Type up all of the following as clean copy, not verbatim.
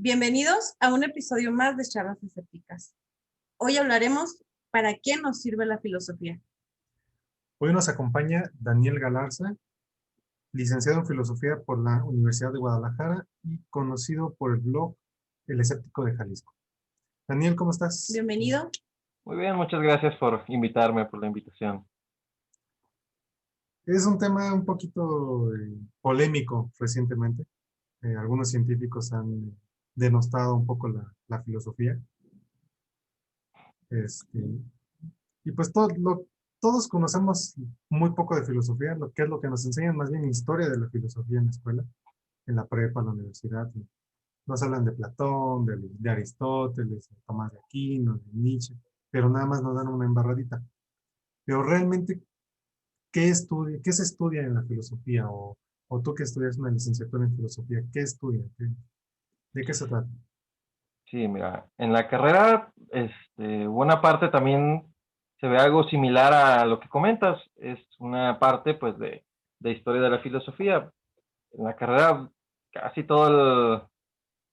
Bienvenidos a un episodio más de Charlas Escépticas. Hoy hablaremos ¿para qué nos sirve la filosofía? Hoy nos acompaña Daniel Galarza, licenciado en Filosofía por la Universidad de Guadalajara y conocido por el blog El Escéptico de Jalisco. Daniel, ¿cómo estás? Bienvenido. Muy bien, muchas gracias por invitarme, por la invitación. Es un tema un poquito polémico recientemente. Algunos científicos han denostado un poco la filosofía. Y pues todos conocemos muy poco de filosofía, lo que es lo que nos enseñan más bien historia de la filosofía en la escuela, en la prepa, en la universidad. Nos hablan de Platón, de Aristóteles, de Tomás de Aquino, de Nietzsche, pero nada más nos dan una embarradita. Pero realmente, ¿qué se estudia en la filosofía? O tú que estudias una licenciatura en filosofía, ¿qué estudias? ¿De qué se trata? Sí, mira, en la carrera, buena parte también se ve algo similar a lo que comentas. Es una parte, pues, de historia de la filosofía. En la carrera, casi todos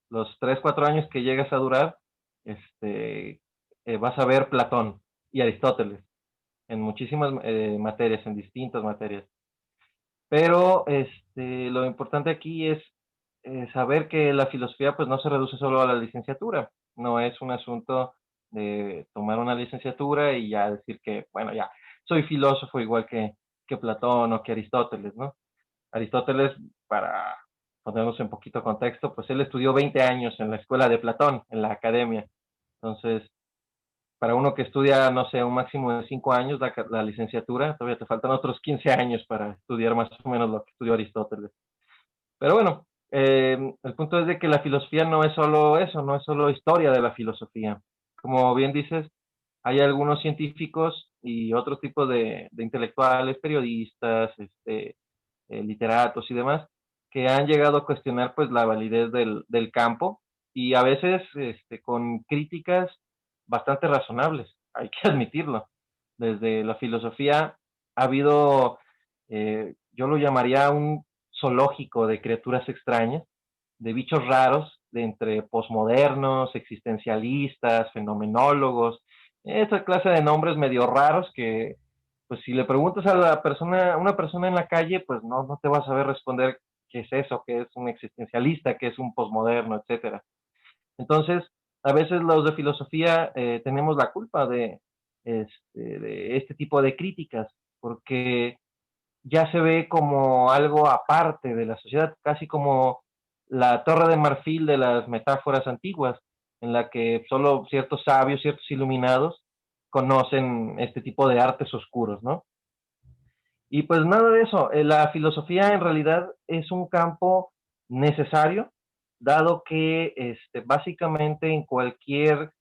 los 3, 4 años que llegas a durar, vas a ver Platón y Aristóteles en muchísimas materias, en distintas materias. Pero lo importante aquí es saber que la filosofía pues no se reduce solo a la licenciatura, no es un asunto de tomar una licenciatura y ya decir que, bueno, ya soy filósofo igual que Platón o que Aristóteles, ¿no? Aristóteles, para ponernos en poquito contexto, pues él estudió 20 años en la escuela de Platón, en la academia. Entonces, para uno que estudia, no sé, un máximo de 5 años la licenciatura, todavía te faltan otros 15 años para estudiar más o menos lo que estudió Aristóteles. Pero bueno, el punto es de que la filosofía no es solo eso, no es solo historia de la filosofía. Como bien dices, hay algunos científicos y otro tipo de intelectuales, periodistas, literatos y demás, que han llegado a cuestionar pues la validez del campo y a veces con críticas bastante razonables, hay que admitirlo. Desde la filosofía ha habido, yo lo llamaría un zoológico de criaturas extrañas, de bichos raros, de entre posmodernos, existencialistas, fenomenólogos, esa clase de nombres medio raros que, pues si le preguntas a una persona en la calle, pues no te va a saber responder qué es eso, qué es un existencialista, qué es un posmoderno, etcétera. Entonces, a veces los de filosofía tenemos la culpa de este tipo de críticas, porque ya se ve como algo aparte de la sociedad, casi como la torre de marfil de las metáforas antiguas, en la que solo ciertos sabios, ciertos iluminados conocen este tipo de artes oscuros, ¿no? Y pues nada de eso, la filosofía en realidad es un campo necesario, dado que básicamente en cualquier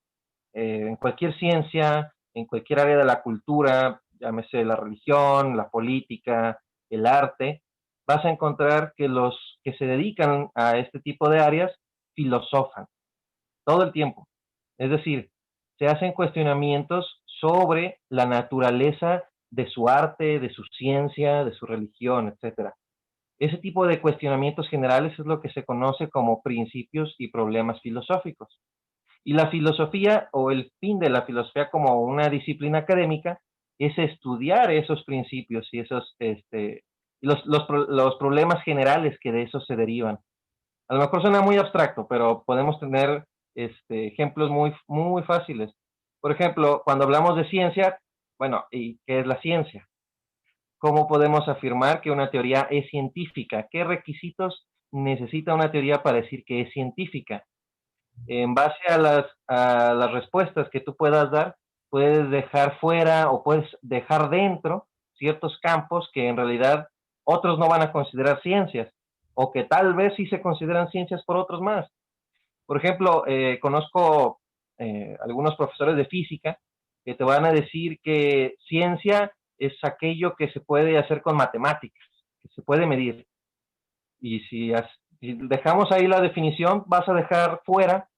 ciencia, en cualquier área de la cultura, llámese la religión, la política, el arte, vas a encontrar que los que se dedican a este tipo de áreas filosofan todo el tiempo. Es decir, se hacen cuestionamientos sobre la naturaleza de su arte, de su ciencia, de su religión, etcétera. Ese tipo de cuestionamientos generales es lo que se conoce como principios y problemas filosóficos. Y la filosofía o el fin de la filosofía como una disciplina académica es estudiar esos principios y los problemas generales que de eso se derivan. A lo mejor suena muy abstracto, pero podemos tener ejemplos muy, muy fáciles. Por ejemplo, cuando hablamos de ciencia, bueno, ¿y qué es la ciencia? ¿Cómo podemos afirmar que una teoría es científica? ¿Qué requisitos necesita una teoría para decir que es científica? En base a las respuestas que tú puedas dar, puedes dejar fuera o puedes dejar dentro ciertos campos que en realidad otros no van a considerar ciencias o que tal vez sí se consideran ciencias por otros más. Por ejemplo, conozco algunos profesores de física que te van a decir que ciencia es aquello que se puede hacer con matemáticas, que se puede medir. Y si dejamos ahí la definición, vas a dejar fuera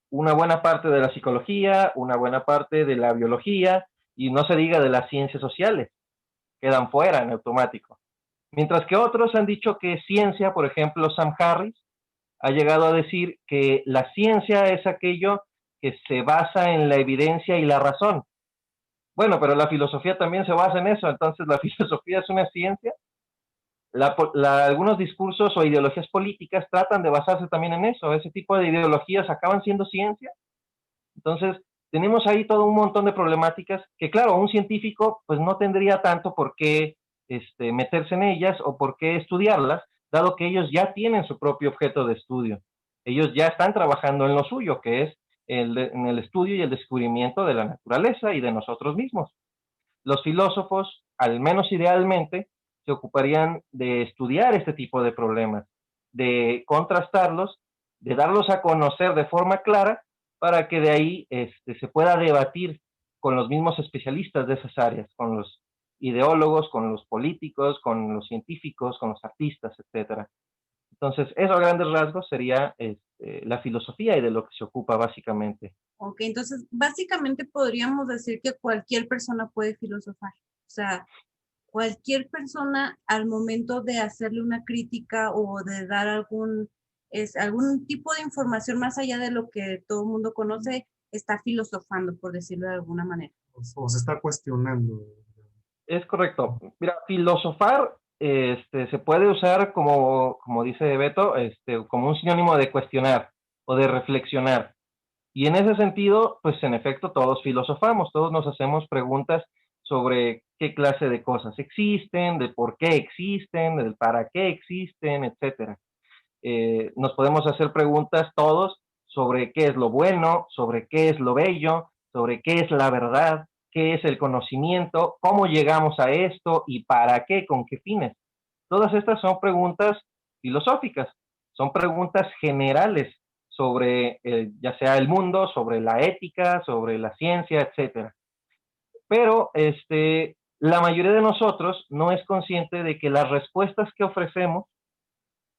una buena parte de la psicología, una buena parte de la biología, y no se diga de las ciencias sociales, quedan fuera en automático. Mientras que otros han dicho que ciencia, por ejemplo, Sam Harris, ha llegado a decir que la ciencia es aquello que se basa en la evidencia y la razón. Bueno, pero la filosofía también se basa en eso, entonces la filosofía es una ciencia. Algunos discursos o ideologías políticas tratan de basarse también en eso, ese tipo de ideologías acaban siendo ciencia. Entonces, tenemos ahí todo un montón de problemáticas que, claro, un científico pues no tendría tanto por qué meterse en ellas o por qué estudiarlas, dado que ellos ya tienen su propio objeto de estudio. Ellos ya están trabajando en lo suyo, que es en el estudio y el descubrimiento de la naturaleza y de nosotros mismos. Los filósofos, al menos idealmente, se ocuparían de estudiar este tipo de problemas, de contrastarlos, de darlos a conocer de forma clara para que de ahí se pueda debatir con los mismos especialistas de esas áreas, con los ideólogos, con los políticos, con los científicos, con los artistas, etcétera. Entonces, eso a grandes rasgos sería la filosofía y de lo que se ocupa básicamente. Ok, entonces básicamente podríamos decir que cualquier persona puede filosofar. O sea, cualquier persona al momento de hacerle una crítica o de dar algún tipo de información más allá de lo que todo el mundo conoce, está filosofando, por decirlo de alguna manera. O se está cuestionando. Es correcto. Mira, filosofar se puede usar como dice Beto, como un sinónimo de cuestionar o de reflexionar. Y en ese sentido, pues en efecto todos filosofamos, todos nos hacemos preguntas sobre qué clase de cosas existen, de por qué existen, del para qué existen, etcétera. Nos podemos hacer preguntas todos sobre qué es lo bueno, sobre qué es lo bello, sobre qué es la verdad, qué es el conocimiento, cómo llegamos a esto y para qué, con qué fines. Todas estas son preguntas filosóficas, son preguntas generales sobre ya sea el mundo, sobre la ética, sobre la ciencia, etcétera. Pero la mayoría de nosotros no es consciente de que las respuestas que ofrecemos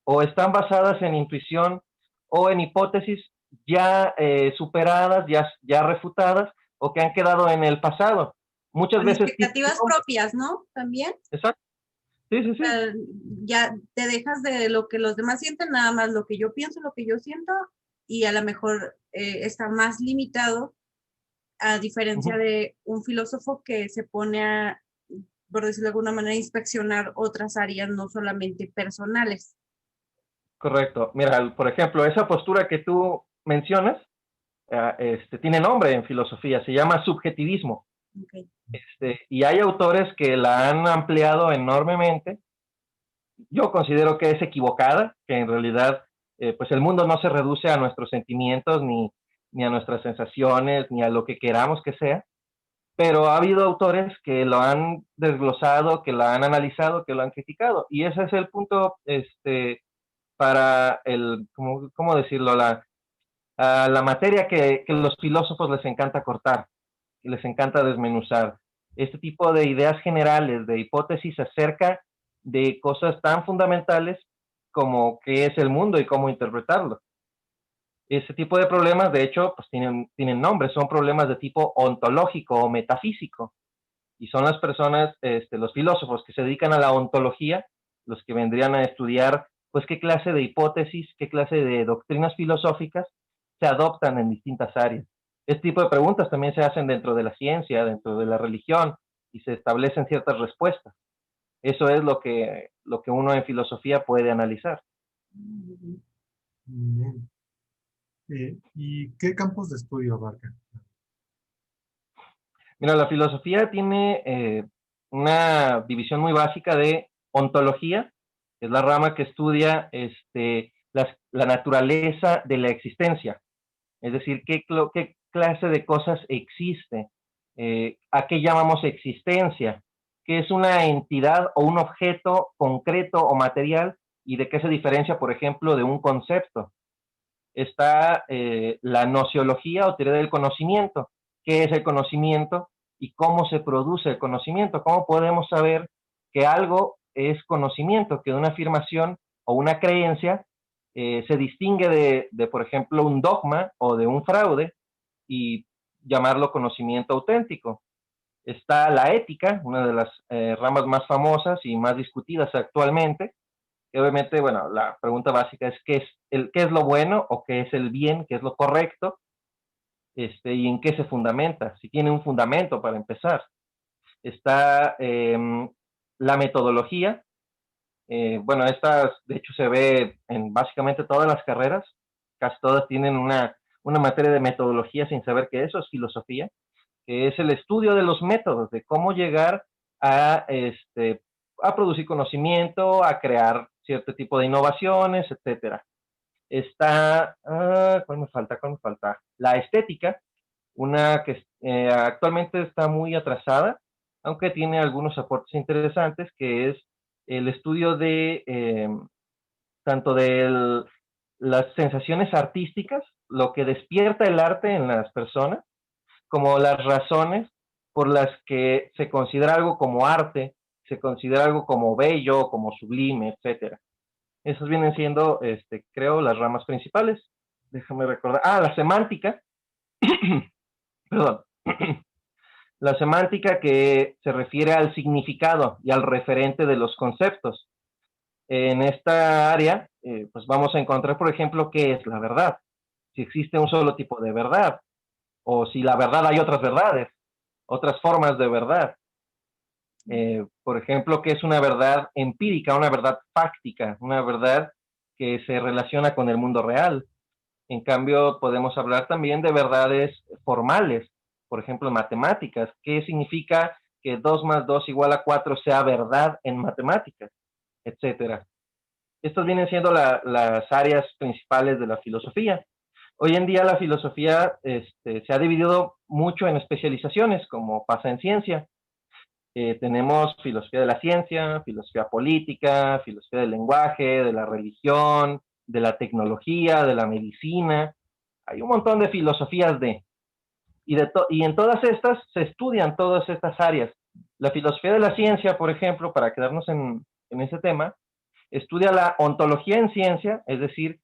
o están basadas en intuición o en hipótesis ya superadas, ya refutadas o que han quedado en el pasado. Muchas Con veces... expectativas propias, ¿no? También. Exacto. Sí, sí, sí. Ya te dejas de lo que los demás sienten, nada más lo que yo pienso, lo que yo siento, y a lo mejor está más limitado, a diferencia de un filósofo que se pone a, por decirlo de alguna manera, inspeccionar otras áreas, no solamente personales. Correcto. Mira, por ejemplo, esa postura que tú mencionas tiene nombre en filosofía, se llama subjetivismo. Okay. Y hay autores que la han ampliado enormemente. Yo considero que es equivocada, que en realidad pues el mundo no se reduce a nuestros sentimientos, ni a nuestras sensaciones, ni a lo que queramos que sea, pero ha habido autores que lo han desglosado, que lo han analizado, que lo han criticado, y ese es el punto para ¿cómo decirlo? La materia que los filósofos les encanta cortar, que les encanta desmenuzar. Este tipo de ideas generales, de hipótesis acerca de cosas tan fundamentales como qué es el mundo y cómo interpretarlo. Ese tipo de problemas, de hecho, pues tienen nombre, son problemas de tipo ontológico o metafísico. Y son las personas, los filósofos que se dedican a la ontología, los que vendrían a estudiar, pues, qué clase de hipótesis, qué clase de doctrinas filosóficas se adoptan en distintas áreas. Este tipo de preguntas también se hacen dentro de la ciencia, dentro de la religión, y se establecen ciertas respuestas. Eso es lo que uno en filosofía puede analizar. Bien. ¿Y qué campos de estudio abarcan? Mira, la filosofía tiene una división muy básica de ontología, que es la rama que estudia la naturaleza de la existencia, es decir, qué clase de cosas existe, a qué llamamos existencia, qué es una entidad o un objeto concreto o material y de qué se diferencia, por ejemplo, de un concepto. Está la nociología o teoría del conocimiento. ¿Qué es el conocimiento y cómo se produce el conocimiento? ¿Cómo podemos saber que algo es conocimiento, que una afirmación o una creencia se distingue por ejemplo, un dogma o de un fraude y llamarlo conocimiento auténtico? Está la ética, una de las ramas más famosas y más discutidas actualmente, Y obviamente, bueno, la pregunta básica es qué es lo bueno o qué es el bien, qué es lo correcto, y en qué se fundamenta, si tiene un fundamento para empezar. Está la metodología. Bueno, esta de hecho se ve en básicamente todas las carreras, casi todas tienen una materia de metodología sin saber que eso es filosofía, que es el estudio de los métodos, de cómo llegar a, a producir conocimiento, a crear cierto tipo de innovaciones, etcétera. Está, ¿cuál me falta? ¿Cuál me falta? La estética, una que actualmente está muy atrasada, aunque tiene algunos aportes interesantes, que es el estudio de tanto de las sensaciones artísticas, lo que despierta el arte en las personas, como las razones por las que se considera algo como arte, se considera algo como bello, como sublime, etcétera. Esas vienen siendo, creo, las ramas principales. Déjame recordar. Ah, la semántica. Perdón. La semántica que se refiere al significado y al referente de los conceptos. En esta área, pues vamos a encontrar, por ejemplo, qué es la verdad. Si existe un solo tipo de verdad, o si la verdad hay otras verdades, otras formas de verdad. Por ejemplo, qué es una verdad empírica, una verdad fáctica, una verdad que se relaciona con el mundo real. En cambio, podemos hablar también de verdades formales, por ejemplo, matemáticas. ¿Qué significa que 2 más 2 igual a 4 sea verdad en matemáticas? Etcétera. Estas vienen siendo las áreas principales de la filosofía. Hoy en día la filosofía se ha dividido mucho en especializaciones, como pasa en ciencia. Tenemos filosofía de la ciencia, filosofía política, filosofía del lenguaje, de la religión, de la tecnología, de la medicina. Hay un montón de filosofías y en todas estas se estudian todas estas áreas. La filosofía de la ciencia, por ejemplo, para quedarnos en ese tema, estudia la ontología en ciencia, es decir,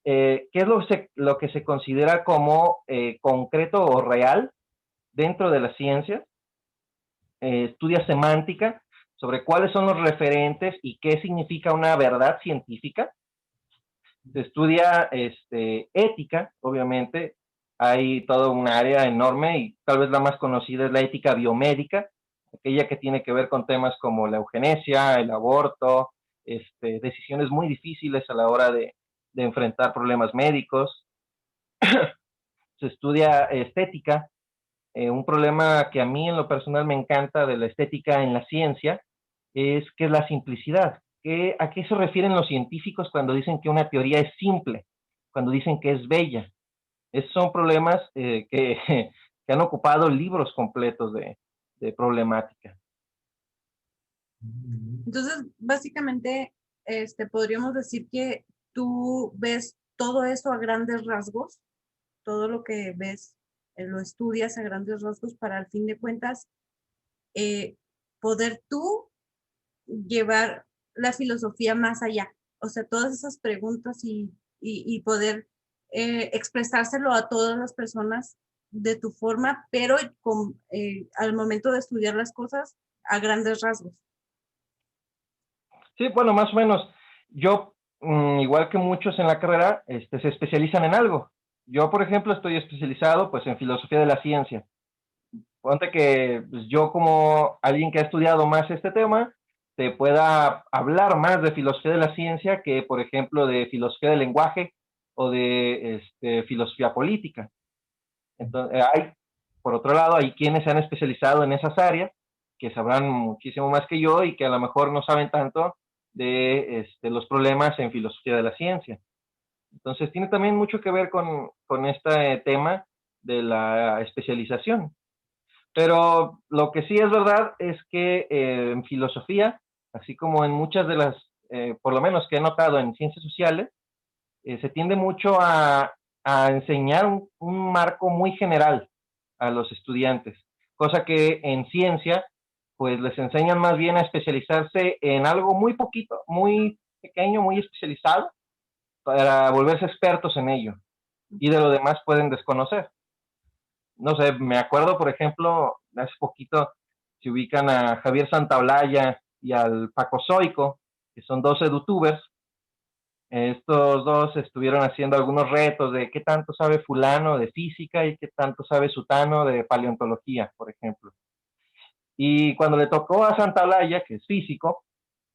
qué es lo que se considera como concreto o real dentro de la ciencia. Estudia semántica sobre cuáles son los referentes y qué significa una verdad científica. Se estudia ética, obviamente. Hay toda un área enorme y tal vez la más conocida es la ética biomédica, aquella que tiene que ver con temas como la eugenesia, el aborto, decisiones muy difíciles a la hora de enfrentar problemas médicos. Se estudia estética, un problema que a mí en lo personal me encanta de la estética en la ciencia es que es la simplicidad. ¿A qué se refieren los científicos cuando dicen que una teoría es simple? Cuando dicen que es bella. Esos son problemas que han ocupado libros completos de problemática. Entonces, básicamente, podríamos decir que tú ves todo eso a grandes rasgos, todo lo que ves, lo estudias a grandes rasgos para al fin de cuentas poder tú llevar la filosofía más allá. O sea, todas esas preguntas y poder expresárselo a todas las personas de tu forma, pero al momento de estudiar las cosas a grandes rasgos. Sí, bueno, más o menos. Yo, igual que muchos en la carrera, se especializan en algo. Yo, por ejemplo, estoy especializado pues en filosofía de la ciencia. Ponte que pues, yo como alguien que ha estudiado más este tema, te pueda hablar más de filosofía de la ciencia que, por ejemplo, de filosofía del lenguaje o de filosofía política. Entonces, por otro lado, hay quienes se han especializado en esas áreas, que sabrán muchísimo más que yo y que a lo mejor no saben tanto de los problemas en filosofía de la ciencia. Entonces, tiene también mucho que ver con este tema de la especialización. Pero lo que sí es verdad es que en filosofía, así como en muchas de las, por lo menos que he notado en ciencias sociales, se tiende mucho a enseñar un marco muy general a los estudiantes, cosa que en ciencia, pues les enseñan más bien a especializarse en algo muy poquito, muy pequeño, muy especializado, para volverse expertos en ello. Y de lo demás pueden desconocer. No sé, me acuerdo, por ejemplo, hace poquito se ubican a Javier Santaolalla y al Paco Zoico, que son dos edutubers. Estos dos estuvieron haciendo algunos retos de qué tanto sabe fulano de física y qué tanto sabe sutano de paleontología, por ejemplo. Y cuando le tocó a Santaolalla, que es físico,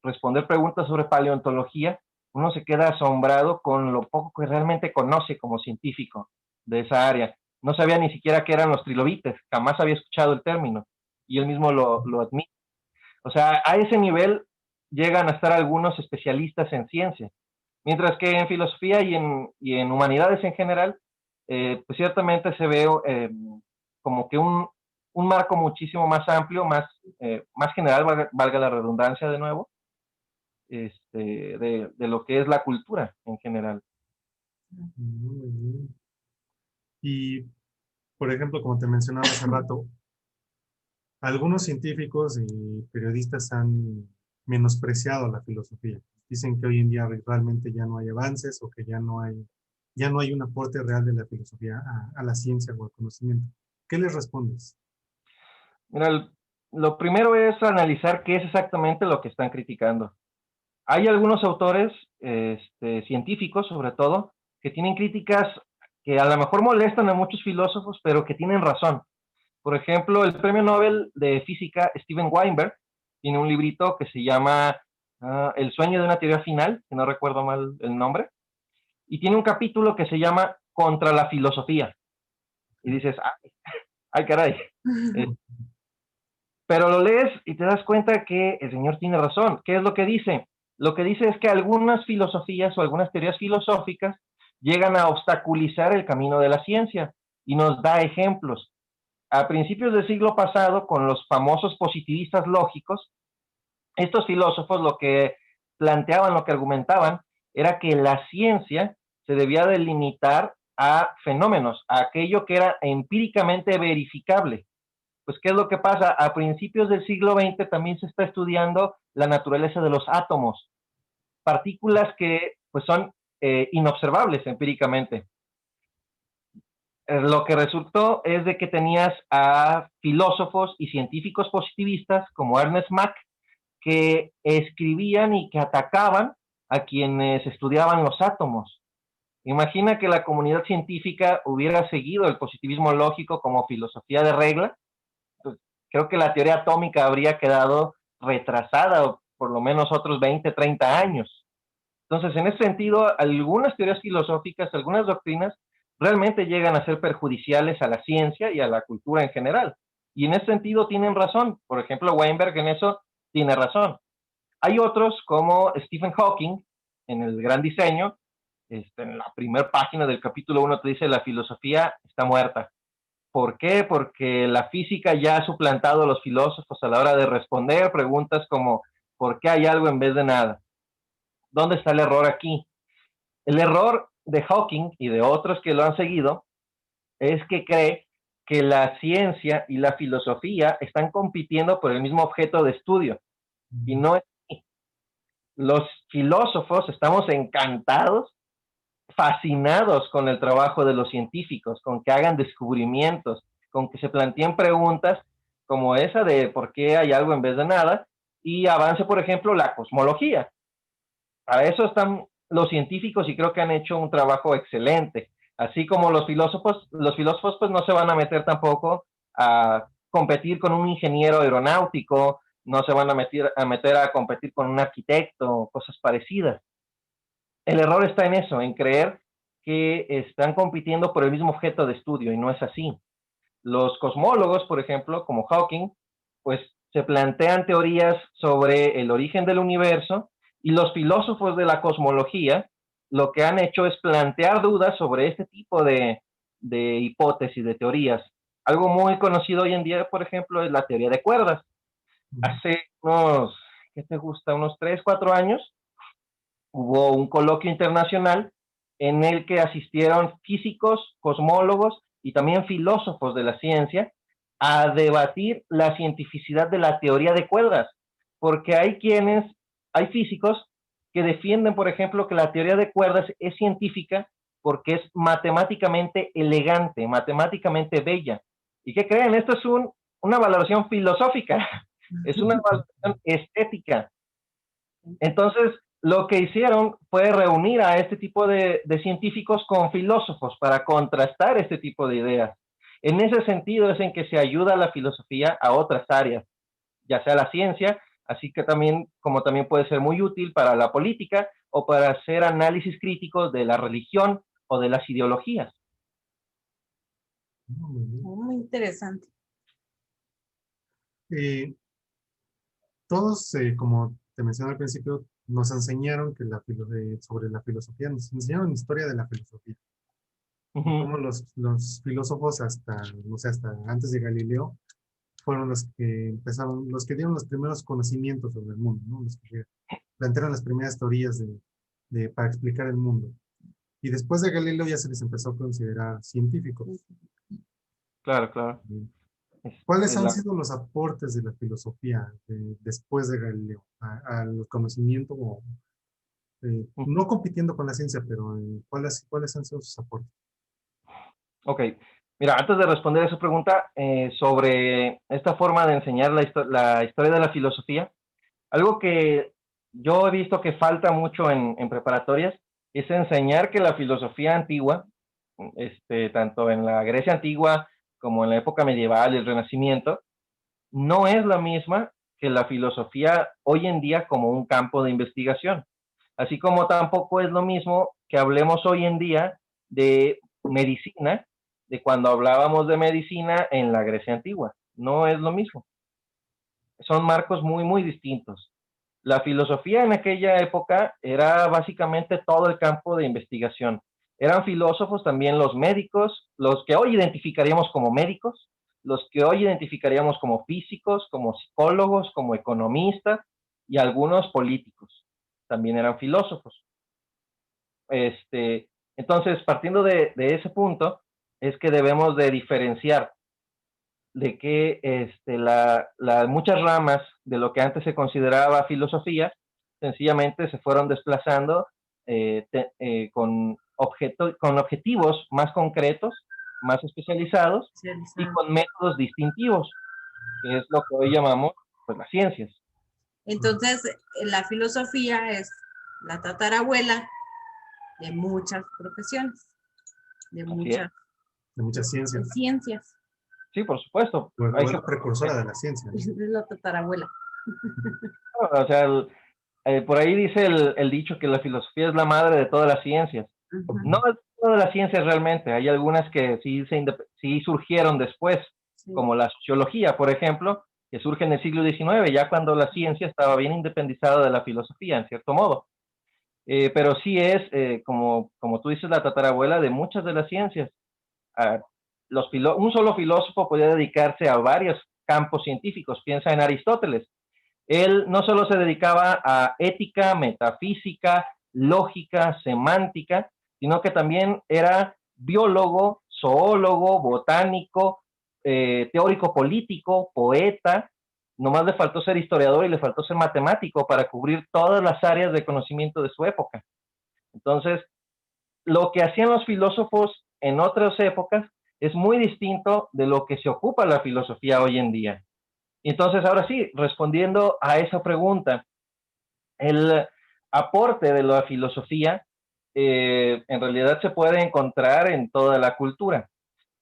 responder preguntas sobre paleontología, uno se queda asombrado con lo poco que realmente conoce como científico de esa área. No sabía ni siquiera qué eran los trilobites, jamás había escuchado el término, y él mismo lo admite. O sea, a ese nivel llegan a estar algunos especialistas en ciencia, mientras que en filosofía y en humanidades en general, pues ciertamente se ve como que un marco muchísimo más amplio, más general, valga la redundancia de nuevo, de lo que es la cultura en general. Muy bien. Y, por ejemplo, como te mencionaba hace rato, algunos científicos y periodistas han menospreciado la filosofía. Dicen que hoy en día realmente ya no hay avances o que ya no hay un aporte real de la filosofía a la ciencia o al conocimiento. ¿Qué les respondes? Mira, lo primero es analizar qué es exactamente lo que están criticando. Hay algunos autores científicos, sobre todo, que tienen críticas que a lo mejor molestan a muchos filósofos, pero que tienen razón. Por ejemplo, el premio Nobel de Física, Steven Weinberg, tiene un librito que se llama El sueño de una teoría final, que no recuerdo mal el nombre, y tiene un capítulo que se llama Contra la filosofía. Y dices, ay, ay caray. Pero lo lees y te das cuenta que el señor tiene razón. ¿Qué es lo que dice? Lo que dice es que algunas filosofías o algunas teorías filosóficas llegan a obstaculizar el camino de la ciencia y nos da ejemplos. A principios del siglo pasado, con los famosos positivistas lógicos, estos filósofos lo que planteaban, lo que argumentaban, era que la ciencia se debía delimitar a fenómenos, a aquello que era empíricamente verificable. Pues, ¿qué es lo que pasa? A principios del siglo XX también se está estudiando la naturaleza de los átomos, partículas que pues, son inobservables empíricamente. Lo que resultó es de que tenías a filósofos y científicos positivistas como Ernest Mach que escribían y que atacaban a quienes estudiaban los átomos. Imagina que la comunidad científica hubiera seguido el positivismo lógico como filosofía de regla, pues creo que la teoría atómica habría quedado retrasada o por lo menos otros 20, 30 años. Entonces, en ese sentido, algunas teorías filosóficas, algunas doctrinas, realmente llegan a ser perjudiciales a la ciencia y a la cultura en general. Y en ese sentido tienen razón. Por ejemplo, Weinberg en eso tiene razón. Hay otros como Stephen Hawking, en el Gran Diseño, en la primera página del capítulo 1 te dice la filosofía está muerta. ¿Por qué? Porque la física ya ha suplantado a los filósofos a la hora de responder preguntas como ¿por qué hay algo en vez de nada? ¿Dónde está el error aquí? El error de Hawking y de otros que lo han seguido es que cree que la ciencia y la filosofía están compitiendo por el mismo objeto de estudio. Y no es así. Los filósofos estamos encantados, fascinados con el trabajo de los científicos, con que hagan descubrimientos, con que se planteen preguntas como esa de por qué hay algo en vez de nada, y avance, por ejemplo, la cosmología. Para eso están los científicos y creo que han hecho un trabajo excelente. Así como los filósofos pues no se van a meter tampoco a competir con un ingeniero aeronáutico, no se van a meter a competir con un arquitecto, cosas parecidas. El error está en eso, en creer que están compitiendo por el mismo objeto de estudio y no es así. Los cosmólogos, por ejemplo, como Hawking, pues se plantean teorías sobre el origen del universo y los filósofos de la cosmología lo que han hecho es plantear dudas sobre este tipo de hipótesis, de teorías. Algo muy conocido hoy en día, por ejemplo, es la teoría de cuerdas. Hace unos, ¿qué te gusta? Unos 3, 4 años, hubo un coloquio internacional en el que asistieron físicos, cosmólogos y también filósofos de la ciencia a debatir la cientificidad de la teoría de cuerdas, porque hay físicos que defienden, por ejemplo, que la teoría de cuerdas es científica porque es matemáticamente elegante, matemáticamente bella. ¿Y qué creen? Esto es una valoración filosófica, es una valoración estética. Entonces, lo que hicieron fue reunir a este tipo de científicos con filósofos para contrastar este tipo de ideas. En ese sentido es en que se ayuda a la filosofía a otras áreas, ya sea la ciencia, así que también, como también puede ser muy útil para la política o para hacer análisis críticos de la religión o de las ideologías. Muy bien. Muy interesante. Eh, Todos, como te mencioné al principio, nos enseñaron que sobre la filosofía, nos enseñaron historia de la filosofía. Y cómo los filósofos hasta, no sé, hasta antes de Galileo, fueron los que empezaron, los que dieron los primeros conocimientos sobre el mundo, ¿no? Los que plantearon las primeras teorías para explicar el mundo. Y después de Galileo ya se les empezó a considerar científicos. Claro, claro. ¿Cuáles han sido los aportes de la filosofía después de Galileo al conocimiento, no compitiendo con la ciencia, pero ¿cuáles han sido sus aportes? Ok, mira, antes de responder a esa pregunta sobre esta forma de enseñar la historia de la filosofía, algo que yo he visto que falta mucho en preparatorias es enseñar que la filosofía antigua, tanto en la Grecia antigua como en la época medieval y el Renacimiento, no es la misma que la filosofía hoy en día como un campo de investigación. Así como tampoco es lo mismo que hablemos hoy en día de medicina, de cuando hablábamos de medicina en la Grecia antigua. No es lo mismo. Son marcos muy, muy distintos. La filosofía en aquella época era básicamente todo el campo de investigación. Eran filósofos también los médicos, los que hoy identificaríamos como médicos, los que hoy identificaríamos como físicos, como psicólogos, como economistas y algunos políticos. También eran filósofos. Entonces, partiendo de ese punto, es que debemos de diferenciar de que muchas ramas de lo que antes se consideraba filosofía, sencillamente se fueron desplazando con objetivos más concretos, más especializados y con métodos distintivos, que es lo que hoy llamamos pues, las ciencias. Entonces, la filosofía es la tatarabuela de muchas profesiones, de muchas ciencias. Sí, por supuesto. O es la precursora de la ciencia, ¿no? Es la tatarabuela. O sea, por ahí dice el dicho que la filosofía es la madre de todas las ciencias. No es todas las ciencias realmente, hay algunas que sí surgieron después, como la sociología, por ejemplo, que surge en el siglo XIX, ya cuando la ciencia estaba bien independizada de la filosofía, en cierto modo. Pero sí es, como tú dices, la tatarabuela de muchas de las ciencias. Un solo filósofo podía dedicarse a varios campos científicos. Piensa en Aristóteles. Él no solo se dedicaba a ética, metafísica, lógica, semántica, sino que también era biólogo, zoólogo, botánico, teórico político, poeta. Nomás le faltó ser historiador y le faltó ser matemático para cubrir todas las áreas de conocimiento de su época. Entonces, lo que hacían los filósofos en otras épocas es muy distinto de lo que se ocupa la filosofía hoy en día. Entonces, ahora sí, respondiendo a esa pregunta, el aporte de la filosofía en realidad se puede encontrar en toda la cultura.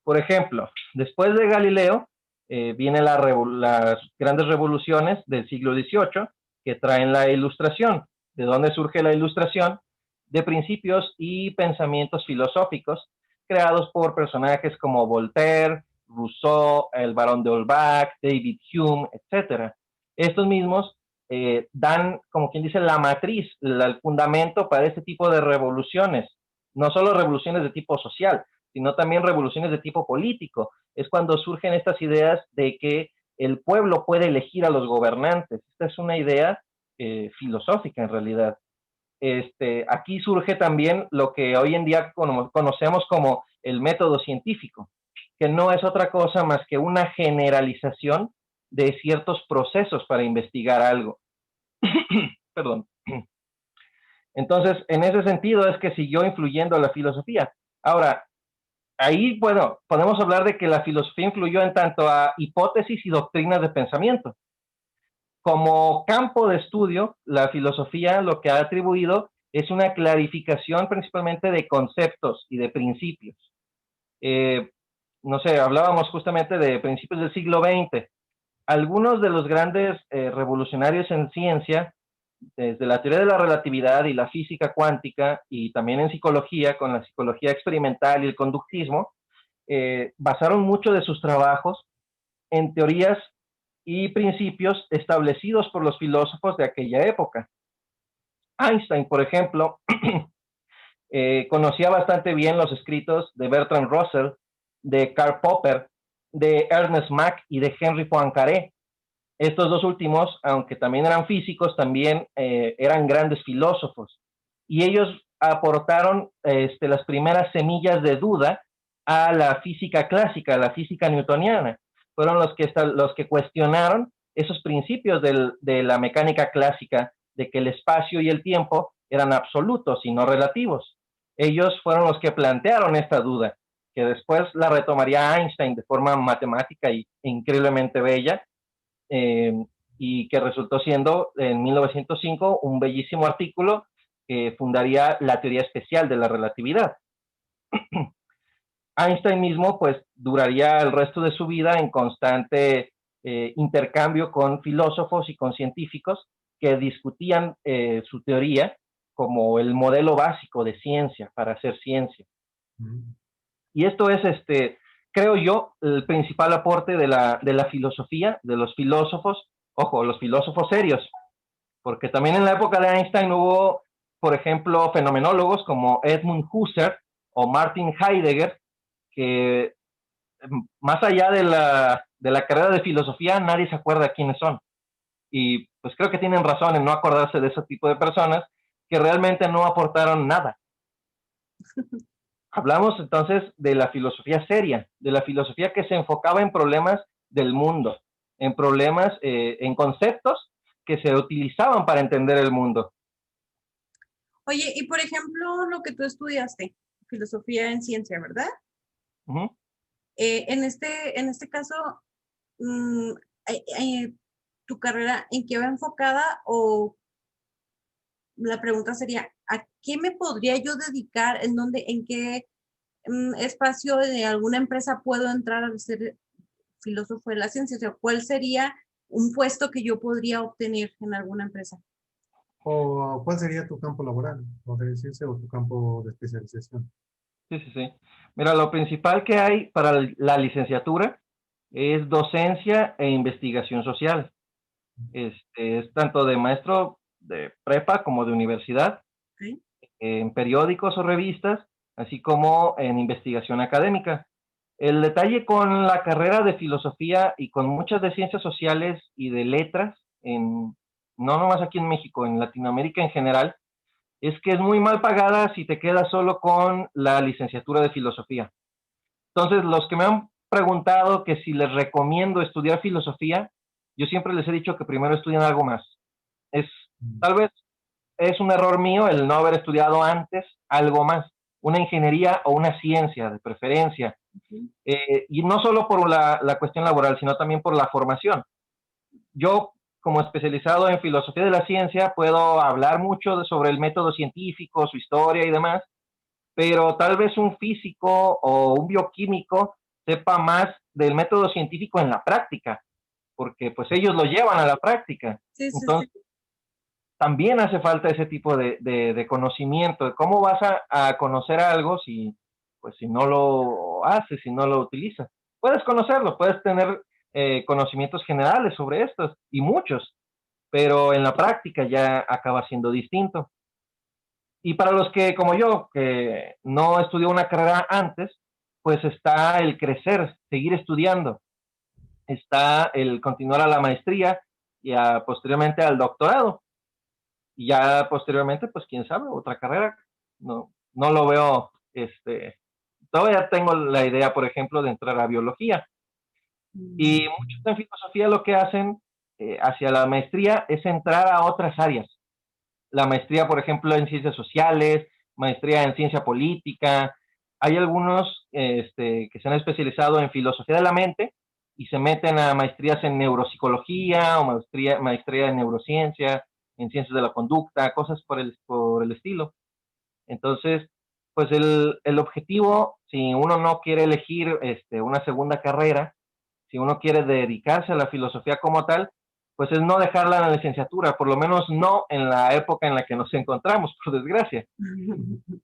Por ejemplo, después de Galileo, vienen las grandes revoluciones del siglo XVIII que traen la ilustración. ¿De dónde surge la ilustración? De principios y pensamientos filosóficos creados por personajes como Voltaire, Rousseau, el Barón de Holbach, David Hume, etc. Estos mismos dan, como quien dice, la matriz, el fundamento para este tipo de revoluciones. No solo revoluciones de tipo social, sino también revoluciones de tipo político. Es cuando surgen estas ideas de que el pueblo puede elegir a los gobernantes. Esta es una idea filosófica en realidad. Aquí surge también lo que hoy en día conocemos como el método científico, que no es otra cosa más que una generalización de ciertos procesos para investigar algo. Perdón. Entonces, en ese sentido es que siguió influyendo la filosofía. Ahora, ahí, bueno, podemos hablar de que la filosofía influyó en tanto a hipótesis y doctrinas de pensamiento. como campo de estudio, la filosofía lo que ha atribuido es una clarificación principalmente de conceptos y de principios. No sé, hablábamos justamente de principios del siglo XX. Algunos de los grandes revolucionarios en ciencia, desde la teoría de la relatividad y la física cuántica, y también en psicología, con la psicología experimental y el conductismo, basaron mucho de sus trabajos en teorías y principios establecidos por los filósofos de aquella época. Einstein, por ejemplo, conocía bastante bien los escritos de Bertrand Russell, de Karl Popper, de Ernest Mach y de Henry Poincaré. Estos dos últimos, aunque también eran físicos, también eran grandes filósofos. Y ellos aportaron las primeras semillas de duda a la física clásica, a la física newtoniana. Fueron los que cuestionaron esos principios de la mecánica clásica, de que el espacio y el tiempo eran absolutos y no relativos. Ellos fueron los que plantearon esta duda, que después la retomaría Einstein de forma matemática e increíblemente bella, y que resultó siendo en 1905 un bellísimo artículo que fundaría la teoría especial de la relatividad. Einstein mismo pues duraría el resto de su vida en constante intercambio con filósofos y con científicos que discutían su teoría como el modelo básico de ciencia para hacer ciencia. Y esto es, creo yo, el principal aporte de la filosofía, de los filósofos, ojo, los filósofos serios, porque también en la época de Einstein hubo, por ejemplo, fenomenólogos como Edmund Husserl o Martin Heidegger, que más allá de la carrera de filosofía, nadie se acuerda quiénes son. Y pues creo que tienen razón en no acordarse de ese tipo de personas que realmente no aportaron nada. Hablamos entonces de la filosofía seria, de la filosofía que se enfocaba en problemas del mundo, en problemas, en conceptos que se utilizaban para entender el mundo. Oye, y por ejemplo, lo que tú estudiaste, filosofía en ciencia, ¿verdad? Uh-huh. En este caso, mm, ¿tu carrera en qué va enfocada? O la pregunta sería, ¿a qué me podría yo dedicar? ¿En qué espacio de alguna empresa puedo entrar a ser filósofo de la ciencia? O sea, ¿cuál sería un puesto que yo podría obtener en alguna empresa? ¿O cuál sería tu campo laboral, podría decirse, o tu campo de especialización? Sí, sí, sí. Mira, lo principal que hay para la licenciatura es docencia e investigación social. Es tanto de maestro de prepa como de universidad, ¿Sí? en periódicos o revistas, así como en investigación académica. El detalle con la carrera de filosofía y con muchas de ciencias sociales y de letras, no nomás aquí en México, en Latinoamérica en general, es que es muy mal pagada si te quedas solo con la licenciatura de filosofía. Entonces, los que me han preguntado que si les recomiendo estudiar filosofía, yo siempre les he dicho que primero estudien algo más. Tal vez es un error mío el no haber estudiado antes algo más, una ingeniería o una ciencia de preferencia. Uh-huh. Y no solo por la cuestión laboral, sino también por la formación. Yo, como especializado en filosofía de la ciencia, puedo hablar mucho sobre el método científico, su historia y demás, pero tal vez un físico o un bioquímico sepa más del método científico en la práctica, porque pues ellos lo llevan a la práctica. Sí, sí, Entonces, sí. también hace falta ese tipo de conocimiento, de cómo vas a conocer algo si, pues, si no lo haces, si no lo utilizas. Puedes conocerlo, puedes tener conocimientos generales sobre estos, y muchos, pero en la práctica ya acaba siendo distinto. Y para los que, como yo, que no estudió una carrera antes, pues está el crecer, seguir estudiando, está el continuar a la maestría y posteriormente al doctorado. Y ya posteriormente, pues quién sabe, otra carrera. No lo veo, todavía tengo la idea, por ejemplo, de entrar a biología. Y muchos en filosofía lo que hacen hacia la maestría es entrar a otras áreas. La maestría, por ejemplo, en ciencias sociales, maestría en ciencia política. Hay algunos que se han especializado en filosofía de la mente y se meten a maestrías en neuropsicología o maestría en neurociencia, en ciencias de la conducta, cosas por el estilo. Entonces, pues el objetivo, si uno no quiere elegir una segunda carrera, si uno quiere dedicarse a la filosofía como tal, pues es no dejarla en la licenciatura, por lo menos no en la época en la que nos encontramos, por desgracia.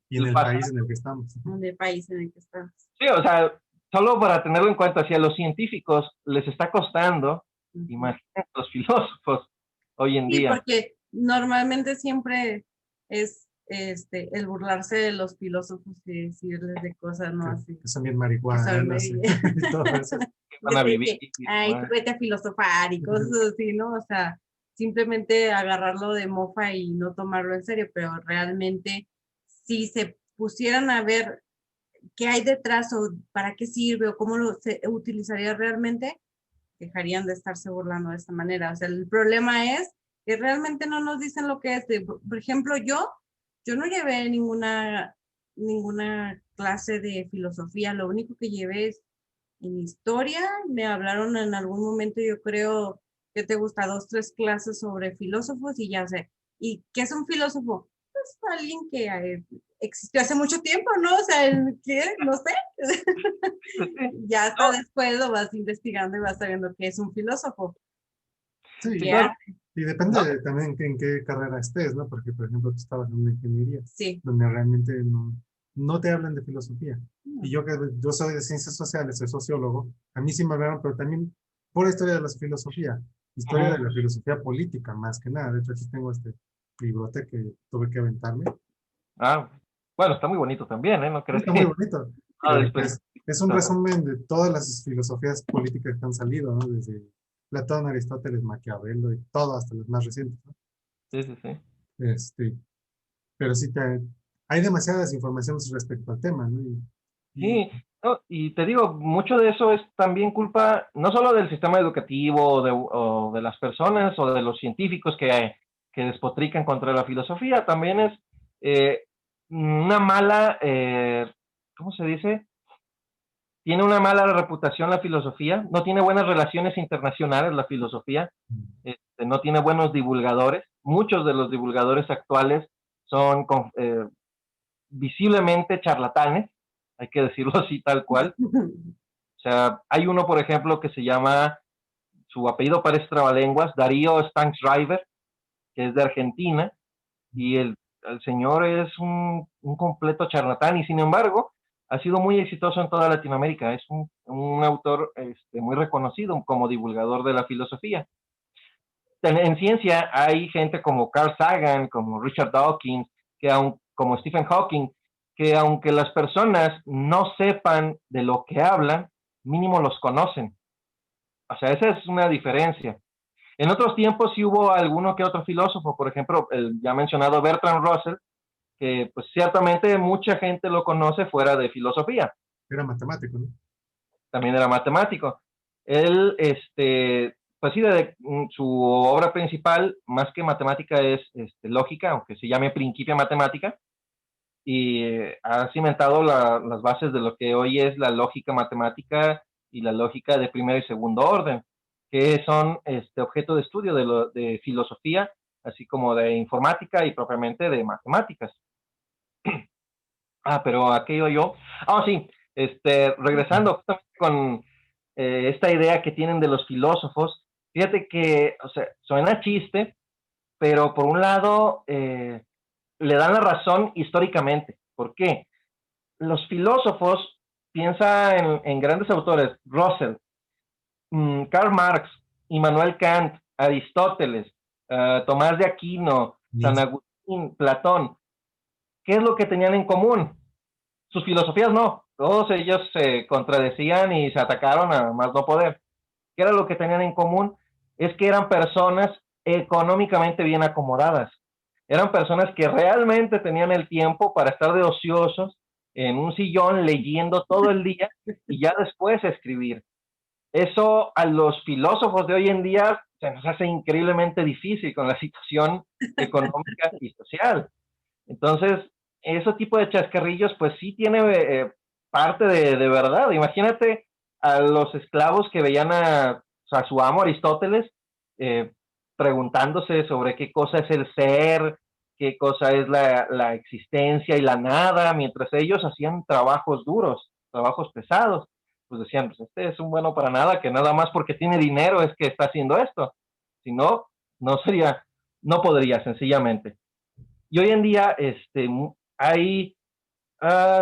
Y en el país en el que estamos. En el país en el que estamos. Sí, o sea, solo para tenerlo en cuenta, si a los científicos les está costando, imagínate los filósofos hoy en Sí, día. porque normalmente siempre es el burlarse de los filósofos y decirles de cosas, ¿no? Así. Que son bien Que son marihuanas muy- y todo eso. Que van a de vivir. que, ay, tú vete a filosofar y cosas así, ¿no? O sea, simplemente agarrarlo de mofa y no tomarlo en serio, pero realmente si se pusieran a ver qué hay detrás o para qué sirve o cómo se utilizaría realmente, dejarían de estarse burlando de esta manera. O sea, el problema es que realmente no nos dicen lo que es. Por ejemplo, yo no llevé ninguna clase de filosofía, lo único que llevé es en historia, me hablaron en algún momento, yo creo que te gusta 2, 3 clases sobre filósofos y ya sé. ¿Y qué es un filósofo? Pues alguien que existió hace mucho tiempo, ¿no? O sea, ¿qué? No sé. Ya hasta No, después lo vas investigando y vas sabiendo qué es un filósofo. Sí, sí, ¿Qué claro. hace? y depende también en qué carrera estés, ¿no? Porque, por ejemplo, tú estabas en una ingeniería, Sí. donde realmente no te hablan de filosofía. Y yo soy de ciencias sociales, soy sociólogo, a mí sí me hablaron, pero también por historia de la filosofía, historia de la filosofía política, más que nada. De hecho, aquí tengo este librote que tuve que aventarme. Ah, bueno, está muy bonito también, ¿eh? No crees Está muy que bonito. ah, Es un resumen de todas las filosofías políticas que han salido, ¿no? Desde Platón, Aristóteles, Maquiavelo y todo, hasta las más recientes, ¿no? Sí, sí, sí. Este, pero sí, hay demasiadas informaciones respecto al tema, ¿no? Y Sí, no, y te digo, mucho de eso es también culpa no solo del sistema educativo o de las personas o de los científicos que despotrican contra la filosofía, también es eh, una mala, ¿cómo se dice? Tiene una mala reputación la filosofía, no tiene buenas relaciones internacionales la filosofía, no tiene buenos divulgadores. Muchos de los divulgadores actuales son visiblemente charlatanes, hay que decirlo así tal cual. O sea, hay uno, por ejemplo, que se llama, su apellido parece trabalenguas, Darío Stanksriver, que es de Argentina, y el señor es un completo charlatán, y sin embargo, ha sido muy exitoso en toda Latinoamérica. Es un autor muy reconocido como divulgador de la filosofía. En ciencia hay gente como Carl Sagan, como Richard Dawkins, como Stephen Hawking, que aunque las personas no sepan de lo que hablan, mínimo los conocen. O sea, esa es una diferencia. En otros tiempos sí hubo alguno que otro filósofo, por ejemplo, el ya mencionado Bertrand Russell, que pues ciertamente mucha gente lo conoce fuera de filosofía. era matemático, ¿no? También era matemático. Él, pues sí, su obra principal, más que matemática, es lógica, aunque se llame Principia Matemática, y ha cimentado las bases de lo que hoy es la lógica matemática y la lógica de primer y segundo orden, que son objeto de estudio de filosofía, así como de informática y propiamente de matemáticas. Pero aquello yo. Sí, regresando con esta idea que tienen de los filósofos, fíjate que, o sea, suena chiste, pero por un lado le dan la razón históricamente. ¿Por qué? Los filósofos, piensa en grandes autores, Russell, Karl Marx, Immanuel Kant, Aristóteles, Tomás de Aquino, San Nietzsche. Agustín, Platón. ¿Qué es lo que tenían en común? Sus filosofías no, todos ellos se contradecían y se atacaron a más no poder. ¿Qué era lo que tenían en común? Es que eran personas económicamente bien acomodadas. Eran personas que realmente tenían el tiempo para estar de ociosos en un sillón leyendo todo el día y ya después escribir. Eso a los filósofos de hoy en día se nos hace increíblemente difícil con la situación económica y social. Entonces, ese tipo de chascarrillos, pues sí tiene parte de verdad. Imagínate a los esclavos que veían a su amo Aristóteles eh, preguntándose sobre qué cosa es el ser, qué cosa es la existencia y la nada, mientras ellos hacían trabajos duros, trabajos pesados. Pues decían, pues este es un bueno para nada, que nada más porque tiene dinero es que está haciendo esto. Si no, no sería, no podría sencillamente. Y hoy en día hay,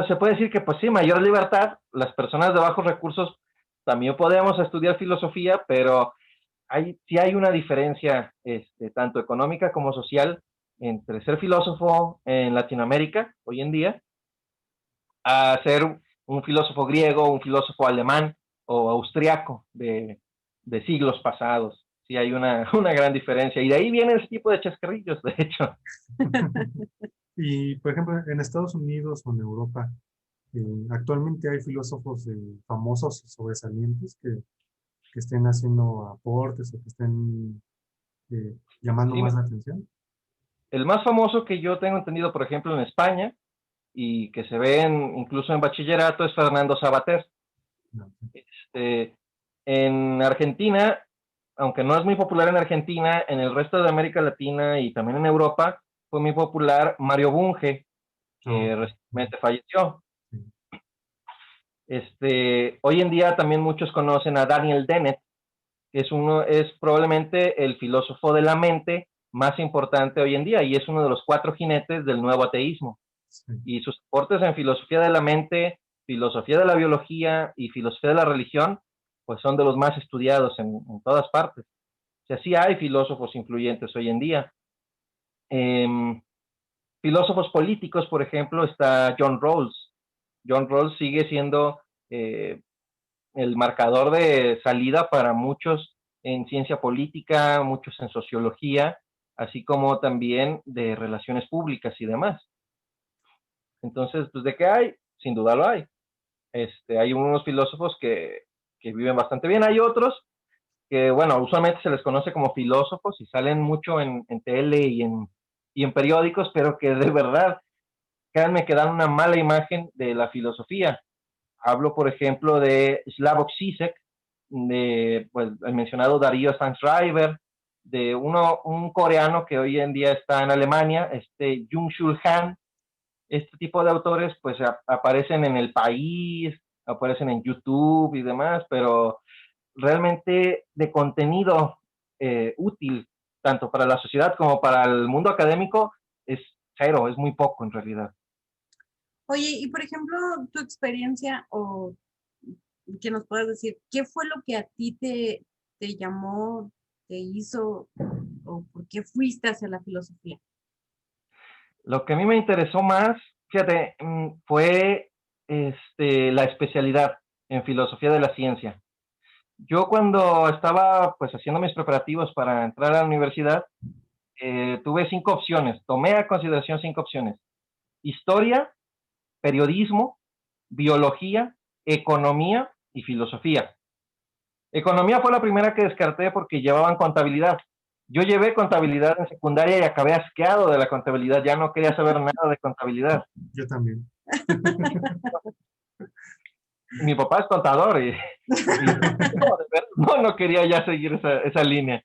se puede decir que pues sí, mayor libertad. Las personas de bajos recursos también podemos estudiar filosofía, pero sí hay una diferencia tanto económica como social entre ser filósofo en Latinoamérica hoy en día a ser un filósofo griego, un filósofo alemán o austriaco de siglos pasados. Sí hay una gran diferencia. Y de ahí viene ese tipo de chascarrillos, de hecho. Y, por ejemplo, en Estados Unidos o en Europa, actualmente hay filósofos famosos, sobresalientes, que estén haciendo aportes o que estén llamando Sí, más la atención. el más famoso que yo tengo entendido, por ejemplo, en España, y que se ve incluso en bachillerato, es Fernando Sabater. No. Este, en Argentina, aunque no es muy popular en Argentina, en el resto de América Latina y también en Europa, fue muy popular Mario Bunge, que No. recientemente falleció. Sí. Hoy en día también muchos conocen a Daniel Dennett, que es probablemente el filósofo de la mente más importante hoy en día y es uno de los 4 jinetes del nuevo ateísmo. Sí. Y sus aportes en filosofía de la mente, filosofía de la biología y filosofía de la religión, pues son de los más estudiados en todas partes. O sea, sí hay filósofos influyentes hoy en día. Eh, Filósofos políticos, por ejemplo, está John Rawls. John Rawls sigue siendo el marcador de salida para muchos en ciencia política, muchos en sociología, así como también de relaciones públicas y demás. Entonces, pues de qué hay, sin duda lo hay. Hay unos filósofos que viven bastante bien, hay otros que, bueno, usualmente se les conoce como filósofos y salen mucho en tele y en periódicos, pero que de verdad, créanme que dan una mala imagen de la filosofía. Hablo, por ejemplo, de Slavoj Žižek, de pues, el mencionado Darío Stanschreiber, de un coreano que hoy en día está en Alemania, Jung-Chul Han. Este tipo de autores pues aparecen en El País, aparecen en YouTube y demás, pero realmente de contenido útil, tanto para la sociedad como para el mundo académico, es cero, es muy poco en realidad. Oye, y por ejemplo, tu experiencia o que nos puedas decir, ¿qué fue lo que a ti te llamó, te hizo o por qué fuiste hacia la filosofía? Lo que a mí me interesó más, fíjate, fue la especialidad en filosofía de la ciencia. Yo cuando estaba pues haciendo mis preparativos para entrar a la universidad, tuve 5 opciones, tomé a consideración 5 opciones: historia, periodismo, biología, economía y filosofía. Economía fue la primera que descarté porque llevaban contabilidad. Yo llevé contabilidad en secundaria y acabé asqueado de la contabilidad, ya no quería saber nada de contabilidad. Yo también. Mi papá es contador no quería ya seguir esa línea.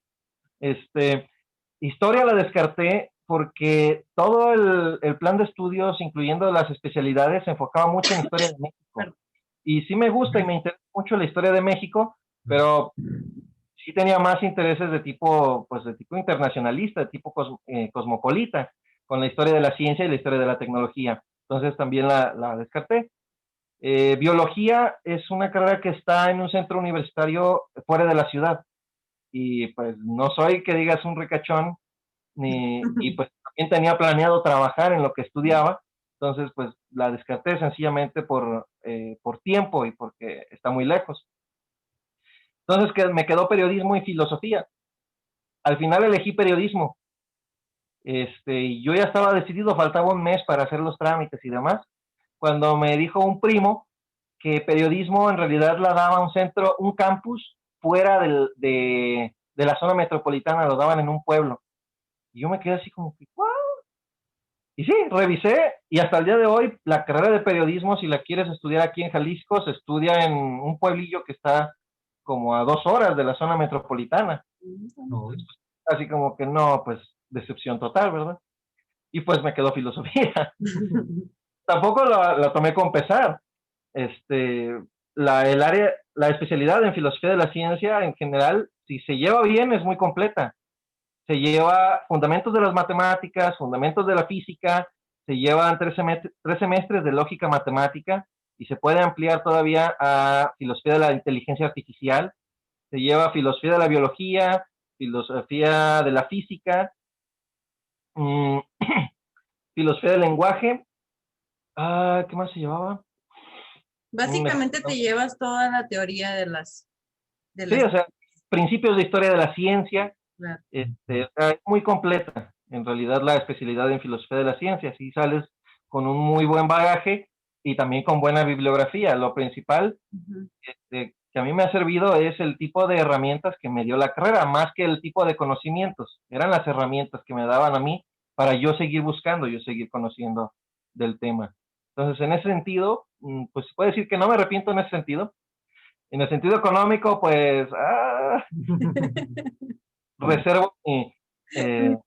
Historia la descarté porque todo el plan de estudios, incluyendo las especialidades, se enfocaba mucho en historia de México. Y sí me gusta y me interesa mucho la historia de México, pero sí tenía más intereses pues de tipo internacionalista, de tipo cosmopolita, con la historia de la ciencia y la historia de la tecnología. Entonces también la descarté. Biología es una carrera que está en un centro universitario fuera de la ciudad y pues no soy que digas un ricachón y pues también tenía planeado trabajar en lo que estudiaba, entonces pues la descarté sencillamente por tiempo y porque está muy lejos. Entonces me quedó periodismo y filosofía. Al final elegí periodismo. Yo ya estaba decidido, faltaba un mes para hacer los trámites y demás, cuando me dijo un primo que periodismo en realidad la daba un campus fuera de la zona metropolitana, lo daban en un pueblo. Y yo me quedé así como que, ¿what? Y sí, revisé y hasta el día de hoy la carrera de periodismo, si la quieres estudiar aquí en Jalisco, se estudia en un pueblillo que está como a 2 horas de la zona metropolitana. No, Así como que no, pues decepción total, ¿verdad? Y pues me quedó filosofía. Tampoco la tomé con pesar. Este, la especialidad en filosofía de la ciencia en general, si se lleva bien, es muy completa. Se lleva fundamentos de las matemáticas, fundamentos de la física, se llevan 3 semestres de lógica matemática y se puede ampliar todavía a filosofía de la inteligencia artificial, se lleva filosofía de la biología, filosofía de la física, mmm, filosofía del lenguaje. ¿Qué más se llevaba? Básicamente te llevas toda la teoría de Sí, las, o sea, principios de historia de la ciencia, claro. o sea, es muy completa, en realidad, la especialidad en filosofía de la ciencia. Si sales con un muy buen bagaje y también con buena bibliografía. Lo principal que a mí me ha servido es el tipo de herramientas que me dio la carrera, más que el tipo de conocimientos. Eran las herramientas que me daban a mí para yo seguir buscando, yo seguir conociendo del tema. Entonces, en ese sentido, pues se puede decir que no me arrepiento en ese sentido. En el sentido económico, pues reservo mi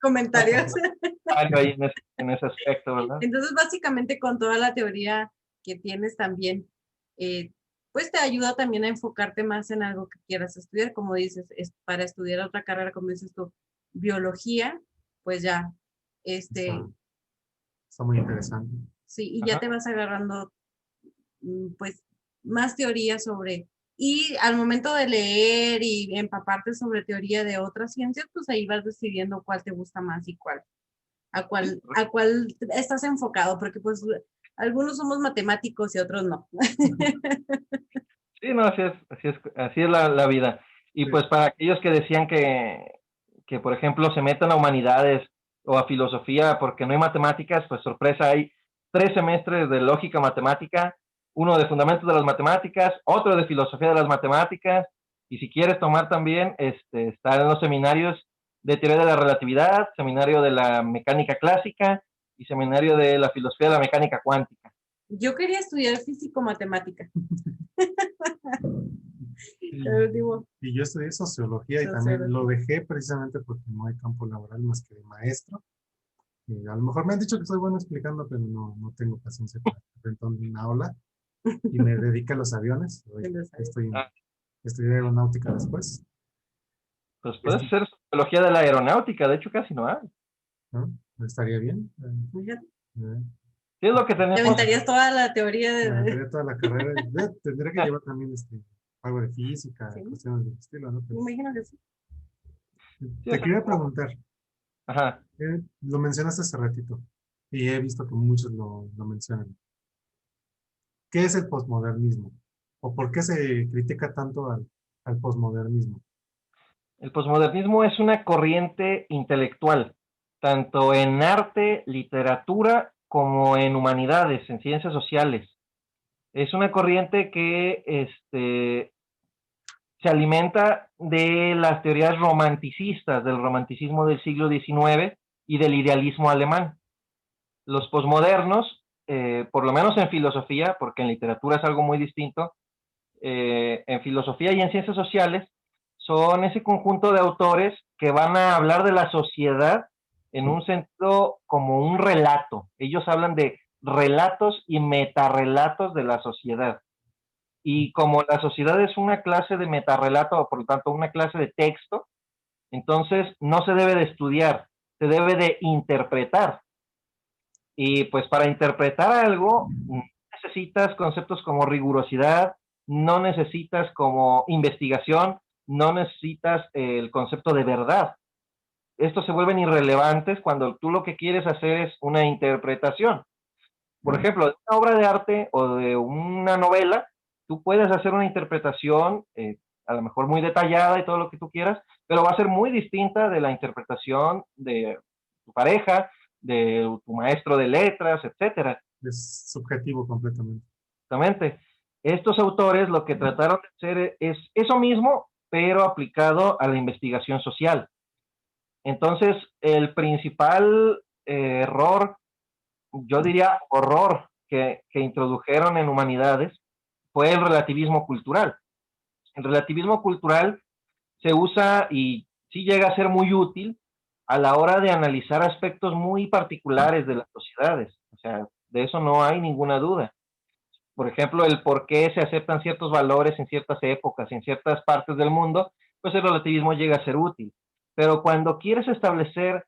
Comentarios. comentario ahí en ese aspecto, ¿verdad? Entonces, básicamente con toda la teoría que tienes también, pues te ayuda también a enfocarte más en algo que quieras estudiar, como dices, es para estudiar otra carrera, como dices tú, biología, pues ya, está, está muy interesante. sí, y ya Ajá. te vas agarrando, pues, más teoría sobre, y al momento de leer y empaparte sobre teoría de otras ciencias, pues ahí vas decidiendo cuál te gusta más y cuál a cuál estás enfocado, porque pues algunos somos matemáticos y otros no. Sí, no, así es la vida. Y Sí. pues para aquellos que decían que, por ejemplo, se metan a humanidades o a filosofía porque no hay matemáticas, pues sorpresa, hay 3 semestres de lógica matemática, uno de fundamentos de las matemáticas, otro de filosofía de las matemáticas, y si quieres tomar también, estar en los seminarios de teoría de la relatividad, seminario de la mecánica clásica y seminario de la filosofía de la mecánica cuántica. Yo quería estudiar físico-matemática. Y, Digo, y yo estudié sociología y también lo dejé precisamente porque no hay campo laboral más que de maestro. Y a lo mejor me han dicho que soy bueno explicando, pero no tengo paciencia para enfrentar una aula y me dediqué a los aviones. Hoy Ah, estudié aeronáutica después, pues puede ser sociología de la aeronáutica, de hecho casi no hay. ¿no? Estaría bien. fíjate, Eh, ¿Qué es lo que te tenemos? aventarías toda la teoría me de... aventaría toda la carrera. Tendría que llevar también algo de física, Sí, cuestiones del estilo, ¿no? me Pero imagino que sí. Sí, o te sea, quería preguntar, ajá. lo mencionaste hace ratito y he visto que muchos lo mencionan. ¿Qué es el posmodernismo? ¿O por qué se critica tanto al posmodernismo? El posmodernismo es una corriente intelectual, tanto en arte, literatura, como en humanidades, en ciencias sociales. Es una corriente que se alimenta de las teorías romanticistas, del romanticismo del siglo XIX y del idealismo alemán. Los posmodernos, por lo menos en filosofía, porque en literatura es algo muy distinto, en filosofía y en ciencias sociales, son ese conjunto de autores que van a hablar de la sociedad en un sentido como un relato. Ellos hablan de relatos y metarrelatos de la sociedad. Y como la sociedad es una clase de metarrelato, o por lo tanto una clase de texto, entonces no se debe de estudiar, se debe de interpretar. Y pues para interpretar algo necesitas conceptos como rigurosidad, no necesitas como investigación, no necesitas el concepto de verdad. Estos se vuelven irrelevantes cuando tú lo que quieres hacer es una interpretación. Por ejemplo, de una obra de arte o de una novela, tú puedes hacer una interpretación, a lo mejor muy detallada y todo lo que tú quieras, pero va a ser muy distinta de la interpretación de tu pareja, de tu maestro de letras, etcétera. Es subjetivo completamente. Exactamente. Estos autores lo que trataron de hacer es eso mismo, pero aplicado a la investigación social. Entonces, el principal error yo diría, horror que introdujeron en humanidades fue el relativismo cultural. El relativismo cultural se usa y sí llega a ser muy útil a la hora de analizar aspectos muy particulares de las sociedades. O sea, de eso no hay ninguna duda. Por ejemplo, el por qué se aceptan ciertos valores en ciertas épocas, en ciertas partes del mundo, pues el relativismo llega a ser útil. Pero cuando quieres establecer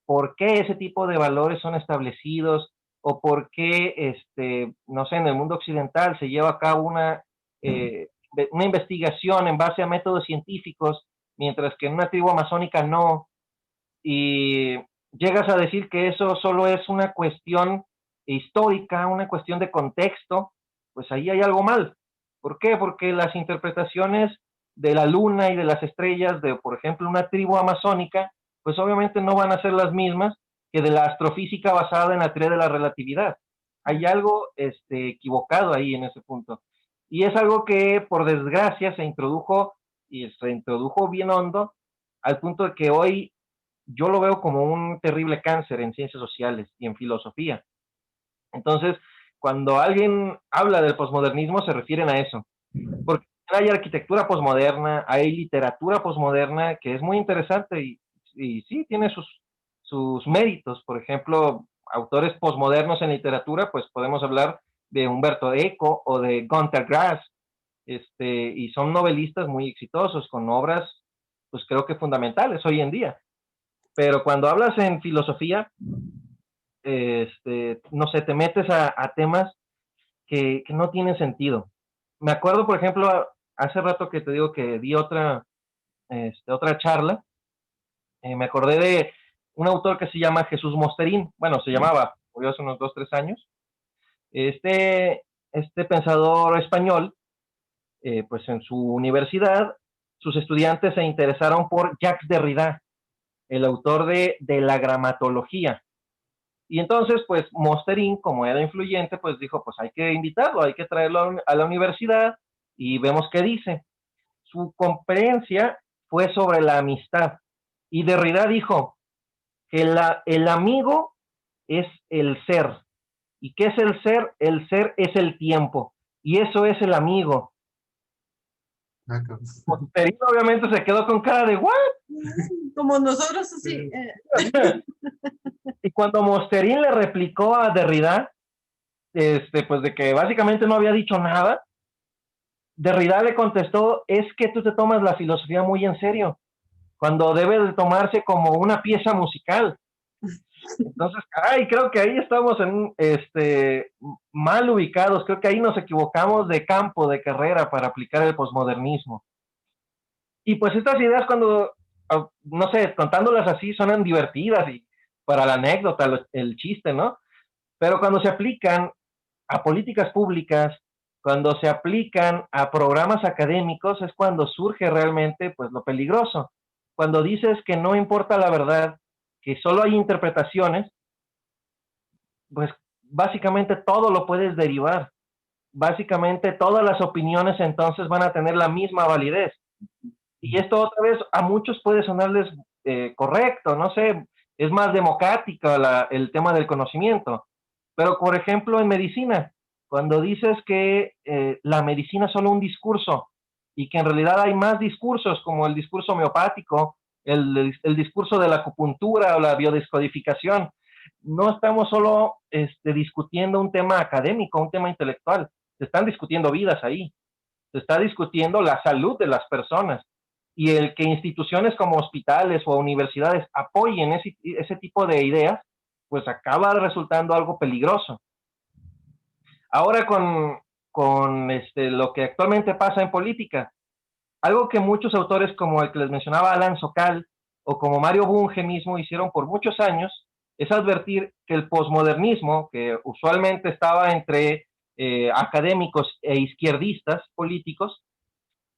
por qué ese tipo de valores son establecidos o por qué, no sé, en el mundo occidental se lleva a cabo una investigación en base a métodos científicos, mientras que en una tribu amazónica no, y llegas a decir que eso solo es una cuestión histórica, una cuestión de contexto, pues ahí hay algo mal. ¿Por qué? Porque las interpretaciones de la luna y de las estrellas de, por ejemplo, una tribu amazónica, pues obviamente no van a ser las mismas que de la astrofísica basada en la teoría de la relatividad. Hay algo equivocado ahí en ese punto. Y es algo que, por desgracia, se introdujo y se introdujo bien hondo al punto de que hoy yo lo veo como un terrible cáncer en ciencias sociales y en filosofía. Entonces, cuando alguien habla del posmodernismo, se refieren a eso. Porque hay arquitectura posmoderna, hay literatura posmoderna, que es muy interesante y sí, tiene sus méritos. Por ejemplo, autores posmodernos en literatura, pues podemos hablar de Humberto Eco o de Günter Grass, y son novelistas muy exitosos, con obras, pues creo que fundamentales hoy en día. Pero cuando hablas en filosofía, no sé, te metes a temas que no tienen sentido. Me acuerdo, por ejemplo, hace rato que te digo que di otra charla, me acordé de un autor que se llama Jesús Mosterín, bueno, se llamaba, murió hace unos 2, 3 años. Este pensador español, pues en su universidad, sus estudiantes se interesaron por Jacques Derrida, el autor de la gramatología. Y entonces, pues, Mosterín, como era influyente, pues dijo, pues hay que invitarlo, hay que traerlo a la universidad y vemos qué dice. Su conferencia fue sobre la amistad. Y Derrida dijo que el amigo es el ser. ¿Y qué es el ser? El ser es el tiempo. Y eso es el amigo. Mosterín obviamente se quedó con cara de ¿what? Como nosotros así. Y cuando Mosterín le replicó a Derrida, pues de que básicamente no había dicho nada, Derrida le contestó, es que tú te tomas la filosofía muy en serio, cuando debe de tomarse como una pieza musical. Entonces, caray, creo que ahí estamos mal ubicados, creo que ahí nos equivocamos de campo, de carrera para aplicar el posmodernismo. Y pues estas ideas cuando, no sé, contándolas así, suenan divertidas y para la anécdota, el chiste, ¿no? Pero cuando se aplican a políticas públicas, cuando se aplican a programas académicos, es cuando surge realmente pues lo peligroso. Cuando dices que no importa la verdad, que solo hay interpretaciones, pues básicamente todo lo puedes derivar. Básicamente todas las opiniones entonces van a tener la misma validez. Y esto otra vez a muchos puede sonarles correcto, no sé, es más democrático el tema del conocimiento. Pero, por ejemplo, en medicina, cuando dices que la medicina es solo un discurso y que en realidad hay más discursos, como el discurso homeopático, el discurso de la acupuntura o la biodescodificación, no estamos solo discutiendo un tema académico, un tema intelectual, se están discutiendo vidas ahí, se está discutiendo la salud de las personas. Y el que instituciones como hospitales o universidades apoyen ese tipo de ideas, pues acaba resultando algo peligroso. Ahora con lo que actualmente pasa en política, algo que muchos autores como el que les mencionaba Alan Sokal o como Mario Bunge mismo hicieron por muchos años, es advertir que el posmodernismo, que usualmente estaba entre académicos e izquierdistas políticos,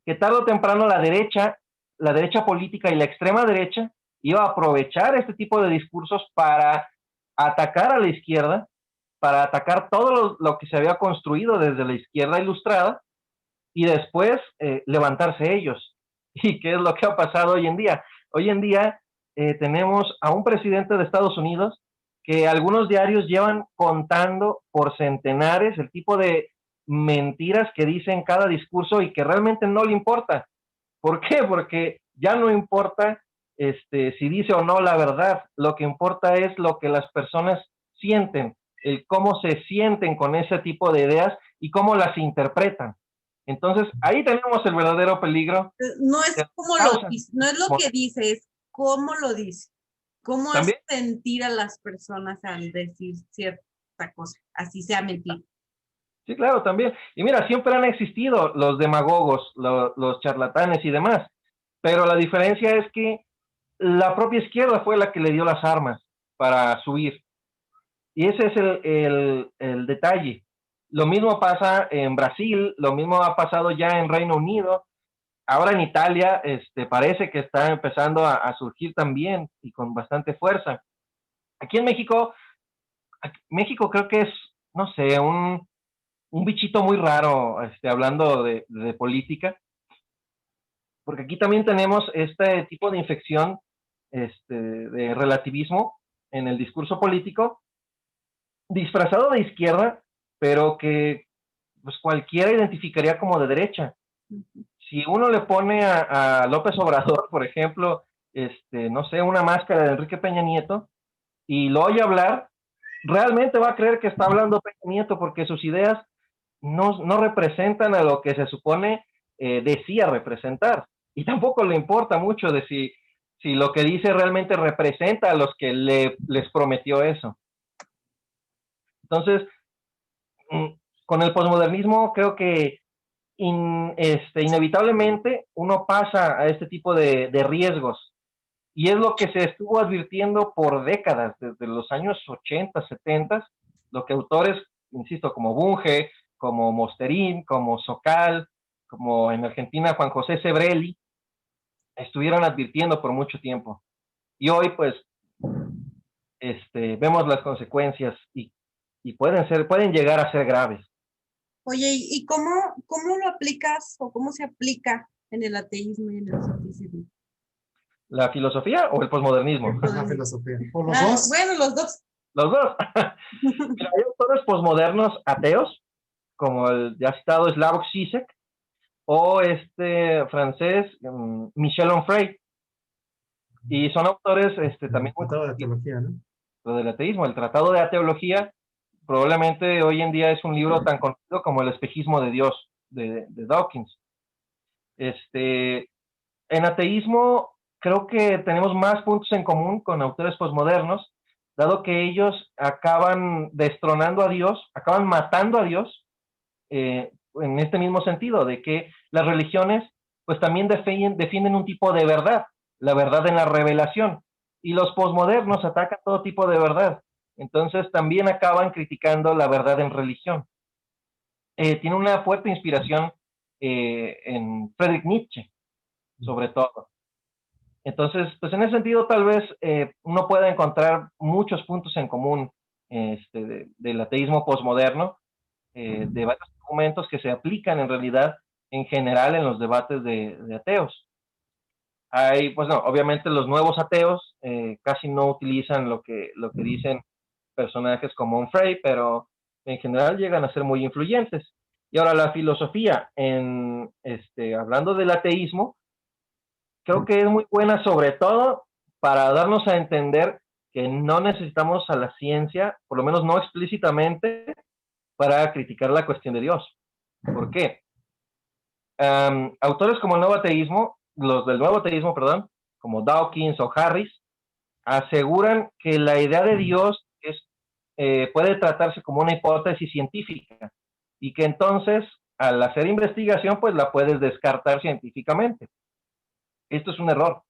que tarde o temprano la derecha política y la extrema derecha iba a aprovechar este tipo de discursos para atacar a la izquierda, para atacar todo lo que se había construido desde la izquierda ilustrada y después levantarse ellos. ¿Y qué es lo que ha pasado hoy en día? Hoy en día tenemos a un presidente de Estados Unidos que algunos diarios llevan contando por centenares el tipo de mentiras que dice en cada discurso y que realmente no le importa. ¿Por qué? Porque ya no importa si dice o no la verdad, lo que importa es lo que las personas sienten, el cómo se sienten con ese tipo de ideas y cómo las interpretan. Entonces, ahí tenemos el verdadero peligro. No es que como lo causa. dice, no es lo que dice, es cómo lo dice. Cómo hace También, sentir a las personas al decir cierta cosa, así sea mentira. sí, claro, también. Y mira, siempre han existido los demagogos, los charlatanes y demás, pero la diferencia es que la propia izquierda fue la que le dio las armas para subir. Y ese es el detalle. Lo mismo pasa en Brasil, lo mismo ha pasado ya en Reino Unido, ahora en Italia parece que está empezando a surgir también y con bastante fuerza. Aquí en México, México creo que es, no sé, un bichito muy raro, hablando de política, porque aquí también tenemos este tipo de infección de relativismo en el discurso político, disfrazado de izquierda, pero que pues cualquiera identificaría como de derecha. Si uno le pone a López Obrador, por ejemplo, no sé, una máscara de Enrique Peña Nieto y lo oye hablar, realmente va a creer que está hablando Peña Nieto porque sus ideas no representan a lo que se supone decía representar. Y tampoco le importa mucho de si lo que dice realmente representa a los que les prometió eso. Entonces, con el posmodernismo creo que inevitablemente uno pasa a este tipo de riesgos. Y es lo que se estuvo advirtiendo por décadas, desde los años 80, 70, lo que autores, insisto, como Bunge, como Mosterín, como Socal, como en Argentina Juan José Sebrelli, estuvieron advirtiendo por mucho tiempo. Y hoy, pues, vemos las consecuencias y pueden llegar a ser graves. Oye, ¿y cómo lo aplicas o cómo se aplica en el ateísmo y en el escepticismo? ¿La filosofía o el posmodernismo? La filosofía. O los dos. Bueno, los dos. Los dos. Mira, hay autores posmodernos ateos, como el ya citado Slavoj Žižek, o francés, Michel Onfray. Y son autores también muy Tratado de teología, ¿no? lo del ateísmo. El Tratado de Ateología probablemente hoy en día es un libro tan conocido como El espejismo de Dios, de Dawkins. En ateísmo creo que tenemos más puntos en común con autores posmodernos, dado que ellos acaban destronando a Dios, acaban matando a Dios, en este mismo sentido, de que las religiones pues también defienden un tipo de verdad, la verdad en la revelación, y los posmodernos atacan todo tipo de verdad, entonces también acaban criticando la verdad en religión. Tiene una fuerte inspiración en Friedrich Nietzsche, sobre todo. Entonces, pues en ese sentido tal vez uno pueda encontrar muchos puntos en común del ateísmo posmoderno, de varios argumentos que se aplican en realidad en general en los debates de ateos. Hay, pues no, obviamente los nuevos ateos casi no utilizan lo que dicen personajes como Onfray, pero en general llegan a ser muy influyentes. Y ahora la filosofía, hablando del ateísmo, creo que es muy buena sobre todo para darnos a entender que no necesitamos a la ciencia, por lo menos no explícitamente, para criticar la cuestión de Dios. ¿Por qué? Autores como el nuevo ateísmo, los del nuevo ateísmo, perdón, como Dawkins o Harris, aseguran que la idea de Dios puede tratarse como una hipótesis científica y que entonces al hacer investigación pues la puedes descartar científicamente. Esto es un error.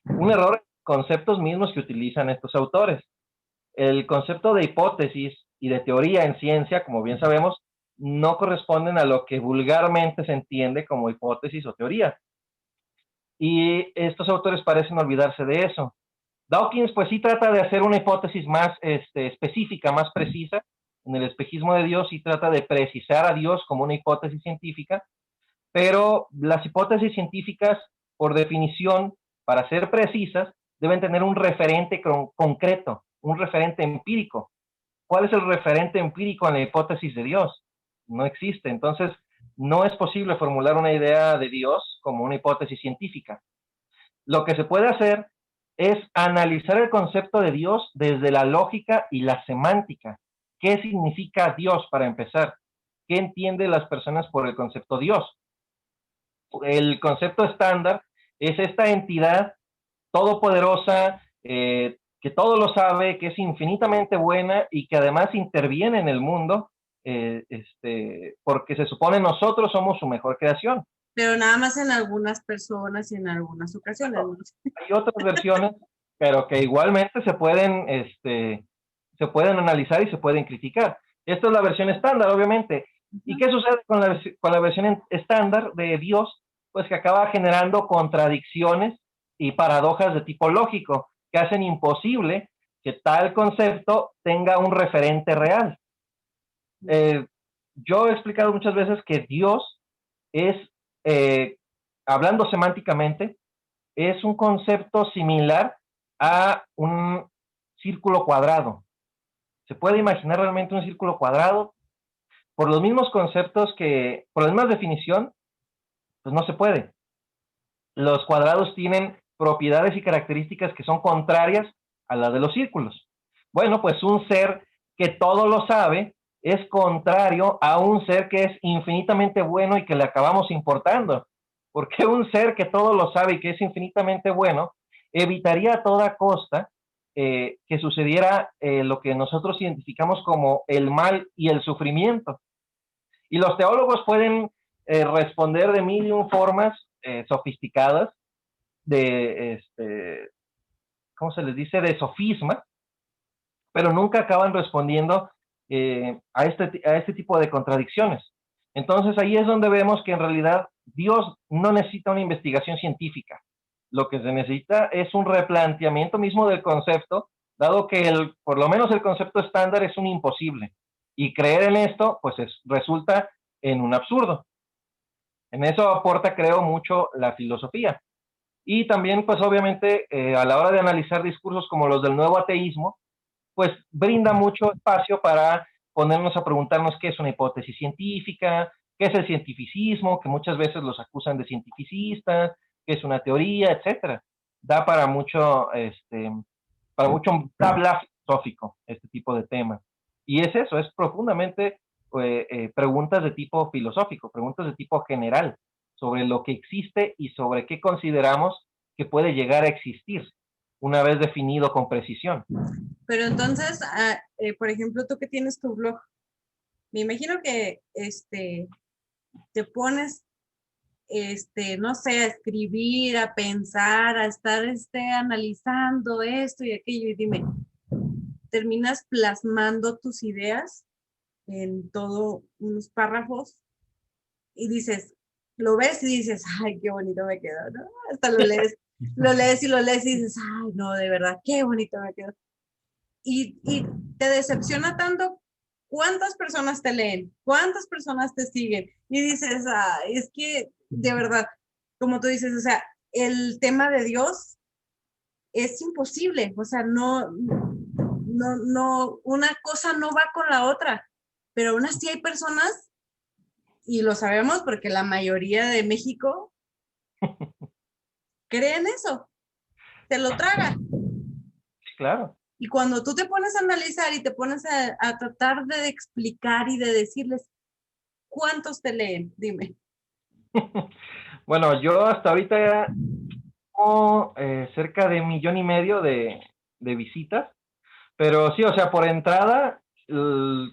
Un error en conceptos mismos que utilizan estos autores. El concepto de hipótesis y de teoría en ciencia, como bien sabemos, no corresponden a lo que vulgarmente se entiende como hipótesis o teoría. Y estos autores parecen olvidarse de eso. Dawkins, pues sí trata de hacer una hipótesis más específica, más precisa. En el espejismo de Dios sí trata de precisar a Dios como una hipótesis científica, pero las hipótesis científicas, por definición, para ser precisas, deben tener un referente concreto, un referente empírico. ¿Cuál es el referente empírico en la hipótesis de Dios? No existe. Entonces, no es posible formular una idea de Dios como una hipótesis científica. Lo que se puede hacer es analizar el concepto de Dios desde la lógica y la semántica. ¿Qué significa Dios para empezar? ¿Qué entienden las personas por el concepto Dios? El concepto estándar es esta entidad todopoderosa, que todo lo sabe, que es infinitamente buena y que además interviene en el mundo, porque se supone nosotros somos su mejor creación. Pero nada más en algunas personas y en algunas ocasiones, ¿no? Hay otras versiones, pero que igualmente se pueden analizar y se pueden criticar. Esta es la versión estándar, obviamente. ¿Y qué sucede con la versión estándar de Dios? Pues que acaba generando contradicciones y paradojas de tipo lógico que hacen imposible que tal concepto tenga un referente real. Yo he explicado muchas veces que Dios es, hablando semánticamente, es un concepto similar a un círculo cuadrado. ¿Se puede imaginar realmente un círculo cuadrado? Por los mismos conceptos por la misma definición, pues no se puede. Los cuadrados tienen propiedades y características que son contrarias a las de los círculos. Bueno, pues un ser que todo lo sabe es contrario a un ser que es infinitamente bueno y que le acabamos importando. Porque un ser que todo lo sabe y que es infinitamente bueno evitaría a toda costa que sucediera lo que nosotros identificamos como el mal y el sufrimiento. Y los teólogos pueden responder de mil y un formas sofisticadas ¿cómo se les dice? De sofisma, pero nunca acaban respondiendo a este tipo de contradicciones. Entonces ahí es donde vemos que en realidad Dios no necesita una investigación científica. Lo que se necesita es un replanteamiento mismo del concepto, dado que por lo menos el concepto estándar es un imposible. Y creer en esto, pues resulta en un absurdo. En eso aporta, creo, mucho la filosofía. Y también, pues obviamente, a la hora de analizar discursos como los del nuevo ateísmo, pues brinda mucho espacio para ponernos a preguntarnos qué es una hipótesis científica, qué es el cientificismo, que muchas veces los acusan de cientificistas, qué es una teoría, etcétera. Da para mucho bla bla filosófico este tipo de temas. Y es eso, es profundamente preguntas de tipo filosófico, preguntas de tipo general, sobre lo que existe y sobre qué consideramos que puede llegar a existir, una vez definido con precisión. Pero entonces, por ejemplo, tú que tienes tu blog, me imagino que te pones, no sé, a escribir, a pensar, a estar analizando esto y aquello, y dime, terminas plasmando tus ideas en todo unos párrafos y dices, lo ves y dices, ay, qué bonito me quedó, ¿no? Hasta lo lees y lo lees y dices, ay, no, de verdad, qué bonito me quedó. Y te decepciona tanto cuántas personas te leen, cuántas personas te siguen. Y dices, ay, es que de verdad, como tú dices, o sea, el tema de Dios es imposible, o sea, no, una cosa no va con la otra, pero aún así hay personas, y lo sabemos porque la mayoría de México creen eso, te lo traga. Claro. Y cuando tú te pones a analizar y te pones a tratar de explicar y de decirles, ¿cuántos te leen? Dime. Bueno, yo hasta ahorita ya tengo cerca de 1,5 millones de visitas, pero sí, o sea, por entrada,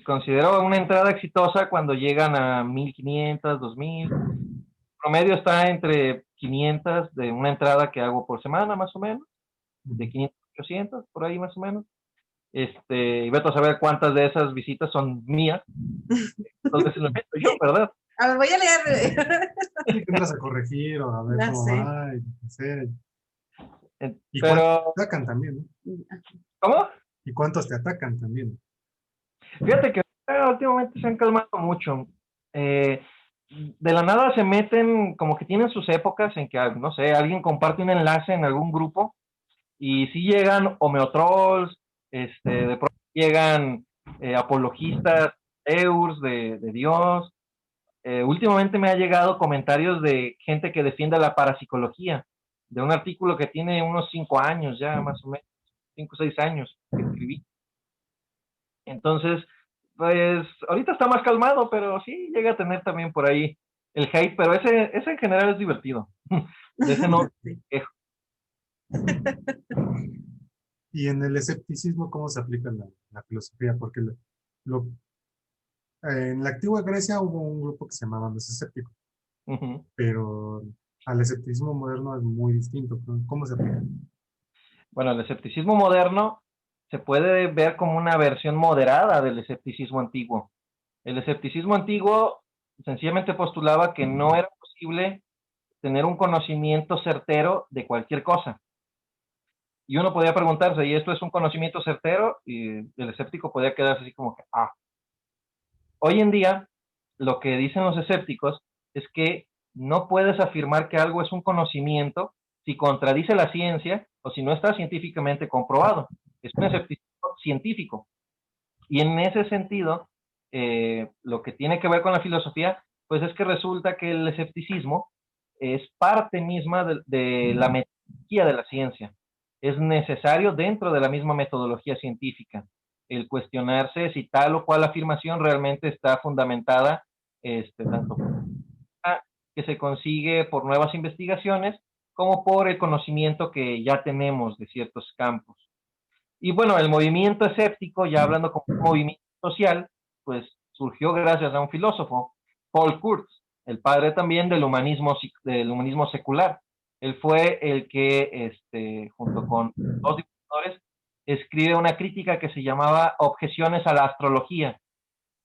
considero una entrada exitosa cuando llegan a 1,500, 2,000. Promedio está entre 500 de una entrada que hago por semana, más o menos, de 500 a 800, por ahí más o menos. Y vete a saber cuántas de esas visitas son mías. Entonces lo meto yo, ¿verdad? A ver, voy a leer. Y tendrás a corregir o a ver Ya cómo sé. va, y qué sé. Y Pero, cuántos te atacan también, ¿no? ¿cómo? Y cuántos te atacan también. Fíjate que últimamente se han calmado mucho. De la nada se meten, como que tienen sus épocas en que, no sé, alguien comparte un enlace en algún grupo y sí llegan homeotrolls De pronto llegan apologistas de Dios. Últimamente me ha llegado comentarios de gente que defiende la parapsicología, de un artículo que tiene unos 5 años ya, más o menos, 5 o 6 años que escribí. Entonces, pues ahorita está más calmado, pero sí llega a tener también por ahí el hate, pero ese en general es divertido. De ese no Sí. quejo. Y en el escepticismo, ¿cómo se aplica la filosofía? Porque lo- en la antigua Grecia hubo un grupo que se llamaban los escépticos, Ujú. pero al escepticismo moderno es muy distinto. ¿Cómo se aplica? Bueno, el escepticismo moderno se puede ver como una versión moderada del escepticismo antiguo. El escepticismo antiguo sencillamente postulaba que no era posible tener un conocimiento certero de cualquier cosa. Y uno podía preguntarse, ¿y esto es un conocimiento certero? Y el escéptico podía quedarse así como que, ah. Hoy en día, lo que dicen los escépticos es que no puedes afirmar que algo es un conocimiento si contradice la ciencia o si no está científicamente comprobado. Es un escepticismo científico. Y en ese sentido, lo que tiene que ver con la filosofía, pues es que resulta que el escepticismo es parte misma de la metodología de la ciencia. Es necesario dentro de la misma metodología científica el cuestionarse si tal o cual afirmación realmente está fundamentada, tanto que se consigue por nuevas investigaciones como por el conocimiento que ya tenemos de ciertos campos. Y bueno, el movimiento escéptico, ya hablando como un movimiento social, pues surgió gracias a un filósofo, Paul Kurtz, el padre también del humanismo secular. Él fue el que, junto con dos divulgadores, escribe una crítica que se llamaba Objeciones a la astrología.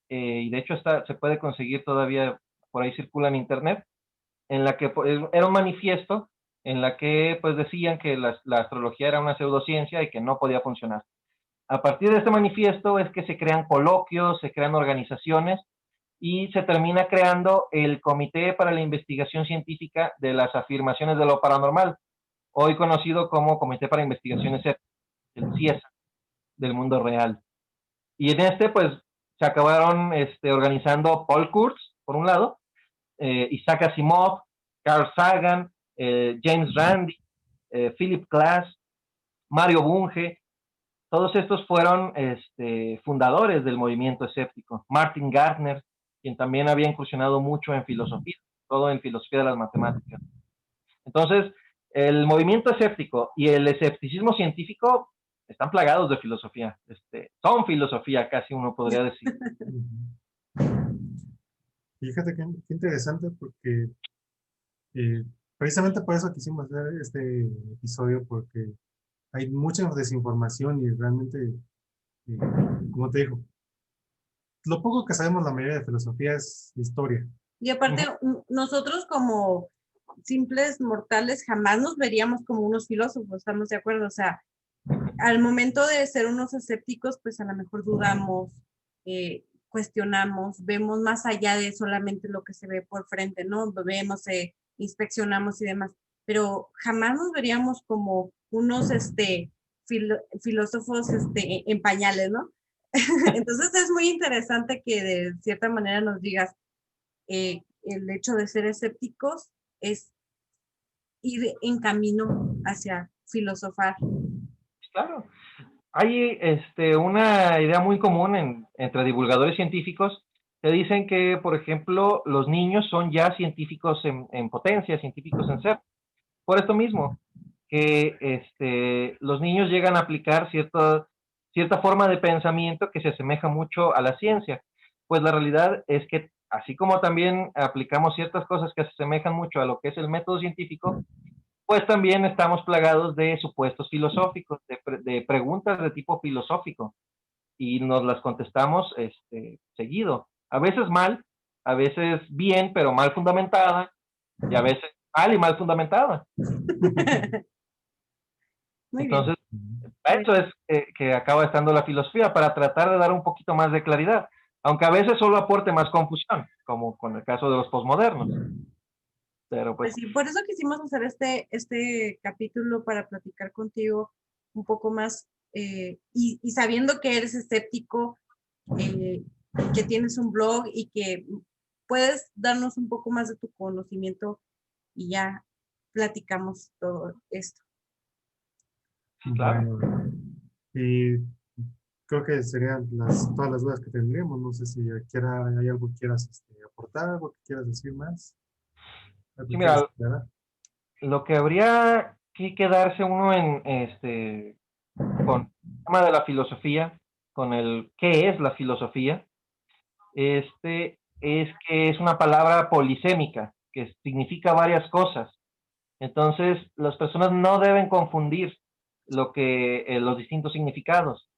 Y de hecho se puede conseguir todavía, por ahí circula en internet, en la que era un manifiesto en la que pues decían que la astrología era una pseudociencia y que no podía funcionar. A partir de este manifiesto es que se crean coloquios, se crean organizaciones y se termina creando el Comité para la Investigación Científica de las Afirmaciones de lo Paranormal, hoy conocido como Comité para Investigaciones Éticas, el CIESA, del mundo real. Y en pues, se acabaron organizando Paul Kurtz, por un lado, Isaac Asimov, Carl Sagan, James Randi, Philip Glass, Mario Bunge. Todos estos fueron fundadores del movimiento escéptico. Martin Gardner, quien también había incursionado mucho en filosofía, todo en filosofía de las matemáticas. Entonces, el movimiento escéptico y el escepticismo científico están plagados de filosofía. Son filosofía, casi uno podría decir. Fíjate qué interesante porque precisamente por eso quisimos hacer este episodio, porque hay mucha desinformación y realmente, como te digo, lo poco que sabemos la mayoría de filosofía es historia. Y aparte, nosotros como simples mortales jamás nos veríamos como unos filósofos, ¿estamos de acuerdo? O sea, al momento de ser unos escépticos, pues a lo mejor dudamos, cuestionamos, vemos más allá de solamente lo que se ve por frente, ¿no? Vemos, inspeccionamos y demás, pero jamás nos veríamos como unos filósofos en pañales, ¿no? Entonces es muy interesante que de cierta manera nos digas, el hecho de ser escépticos es ir en camino hacia filosofar. Claro. Hay una idea muy común entre divulgadores científicos que dicen que, por ejemplo, los niños son ya científicos en potencia, científicos en ser. Por esto mismo, que los niños llegan a aplicar cierta forma de pensamiento que se asemeja mucho a la ciencia. Pues la realidad es que, así como también aplicamos ciertas cosas que se asemejan mucho a lo que es el método científico, pues también estamos plagados de supuestos filosóficos, de preguntas de tipo filosófico, y nos las contestamos seguido. A veces mal, a veces bien, pero mal fundamentada, y a veces mal y mal fundamentada. Muy Entonces, bien. eso es que acaba estando la filosofía, para tratar de dar un poquito más de claridad, aunque a veces solo aporte más confusión, como con el caso de los posmodernos. Pero pues, Pues sí, por eso quisimos hacer este capítulo para platicar contigo un poco más y sabiendo que eres escéptico, que tienes un blog y que puedes darnos un poco más de tu conocimiento y ya platicamos todo esto. Claro. Bueno, y creo que serían todas las dudas que tendríamos. No sé si hay algo que quieras aportar, algo que quieras decir más. ¿Algo Sí, que mira, quieras aclarar? lo que habría que quedarse uno con el tema de la filosofía, con el qué es la filosofía, es que es una palabra polisémica, que significa varias cosas. Entonces, las personas no deben confundir los distintos significados.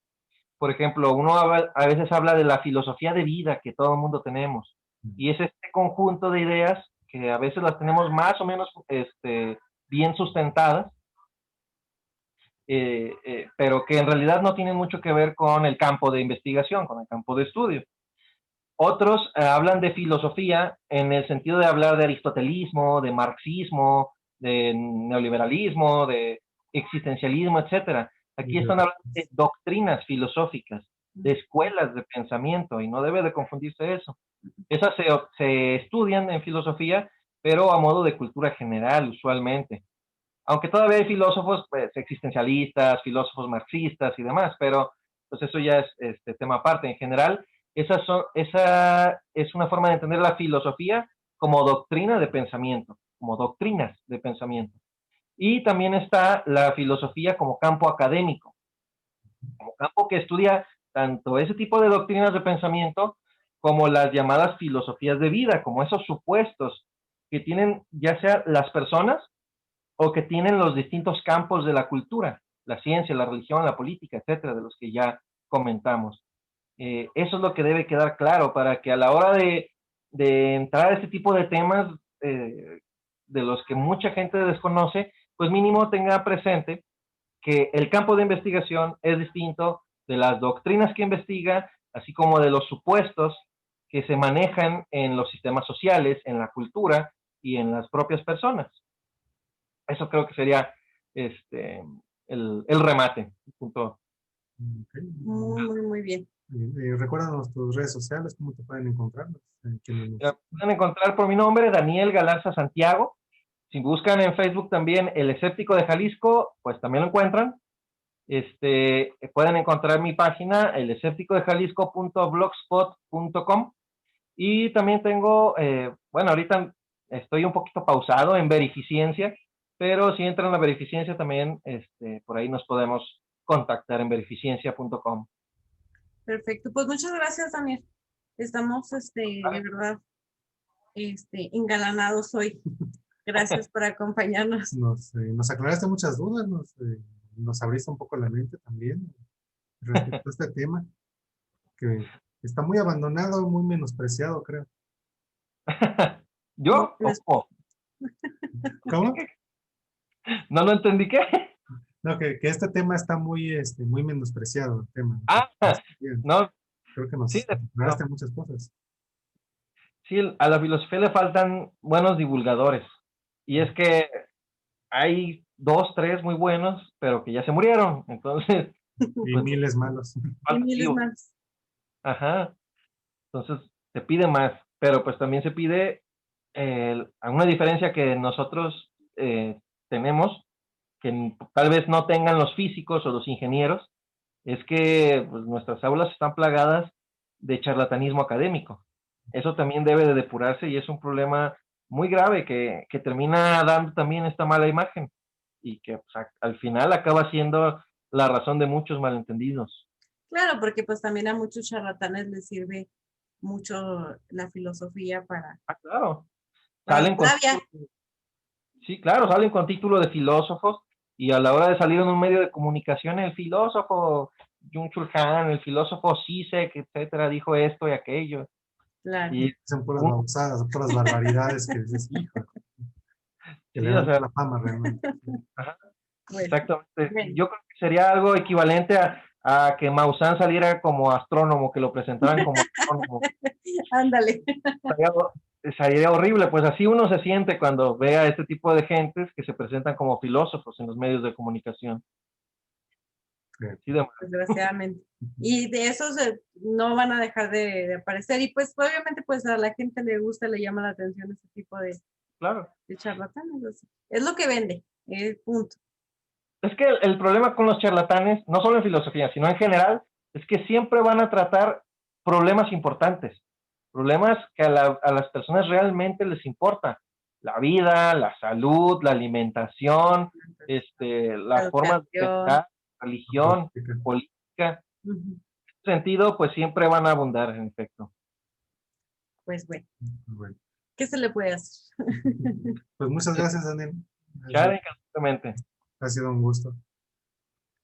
Por ejemplo, a veces habla de la filosofía de vida que todo el mundo tenemos, y es este conjunto de ideas que a veces las tenemos más o menos bien sustentadas, pero que en realidad no tienen mucho que ver con el campo de investigación, con el campo de estudio. Otros hablan de filosofía en el sentido de hablar de aristotelismo, de marxismo, de neoliberalismo, de existencialismo, etcétera. Aquí están hablando de doctrinas filosóficas, de escuelas de pensamiento, y no debe de confundirse eso. Esas se estudian en filosofía, pero a modo de cultura general, usualmente. Aunque todavía hay filósofos pues, existencialistas, filósofos marxistas y demás, pero pues eso ya es tema aparte. En general, esa es una forma de entender la filosofía como doctrina de pensamiento, como doctrinas de pensamiento. Y también está la filosofía como campo académico, como campo que estudia tanto ese tipo de doctrinas de pensamiento como las llamadas filosofías de vida, como esos supuestos que tienen ya sea las personas o que tienen los distintos campos de la cultura, la ciencia, la religión, la política, etcétera, de los que ya comentamos. Eso es lo que debe quedar claro para que a la hora de entrar a este tipo de temas de los que mucha gente desconoce, pues mínimo tenga presente que el campo de investigación es distinto de las doctrinas que investiga, así como de los supuestos que se manejan en los sistemas sociales, en la cultura y en las propias personas. Eso creo que sería el remate. Punto. Ok. Muy bien. Recuérdanos tus redes sociales, cómo te pueden encontrar. Pueden encontrar por mi nombre, Daniel Galarza Santiago. Si buscan en Facebook también El Escéptico de Jalisco, pues también lo encuentran. Pueden encontrar mi página, elescepticodejalisco.blogspot.com. Y también tengo, bueno, ahorita estoy un poquito pausado en Verificiencia, pero si entran a Verificiencia también, por ahí nos podemos contactar en verificiencia.com. Perfecto. Pues muchas gracias, Daniel. Estamos, de verdad, engalanados hoy. Gracias por acompañarnos. Nos aclaraste muchas dudas, nos abriste un poco la mente también respecto a este tema, que está muy abandonado, muy menospreciado, creo. ¿Yo? ¿Cómo? ¿Cómo? No lo entendí, ¿qué? No, que este tema está muy menospreciado, el tema. Ah, no, Creo que nos sí, aclaraste muchas cosas. sí, a la filosofía le faltan buenos divulgadores. Y es que hay 2, 3 muy buenos, pero que ya se murieron. Entonces, Y pues, miles malos. Y falta miles tío. más. Ajá. Entonces, se pide más, pero pues también se pide una diferencia que nosotros tenemos, que tal vez no tengan los físicos o los ingenieros, es que pues, nuestras aulas están plagadas de charlatanismo académico. Eso también debe de depurarse y es un problema muy grave que termina dando también esta mala imagen y que pues, al final acaba siendo la razón de muchos malentendidos. Claro, porque pues también a muchos charlatanes les sirve mucho la filosofía Claro. para Salen su con labia. Sí, claro, salen con título de filósofos y a la hora de salir en un medio de comunicación, el filósofo Jung-Chul Han, el filósofo Zizek, etcétera, dijo esto y aquello. Claro. Y Son puras babosadas, puras barbaridades que dices, hijo, que le sí, o dan sea, la fama realmente. ajá, Bueno, exactamente. bueno. Yo creo que sería algo equivalente a que Maussan saliera como astrónomo, que lo presentaran como astrónomo. Ándale. Sería, sería horrible, pues así uno se siente cuando ve a este tipo de gentes que se presentan como filósofos en los medios de comunicación. Sí, de- desgraciadamente. Y de esos no van a dejar de aparecer. Y pues obviamente pues a la gente le gusta, le llama la atención ese tipo claro. de charlatanes. Así. Es lo que vende, punto. Es que el problema con los charlatanes, no solo en filosofía, sino en general, es que siempre van a tratar problemas importantes, problemas que a las personas realmente les importa. La vida, la salud, la alimentación, las formas de Educación. pensar, religión, política. Ujú. En ese sentido, pues siempre van a abundar, en efecto. Pues bueno, Bueno, ¿qué se le puede hacer? pues muchas gracias, Daniel. Karen, exactamente. Ha sido un gusto.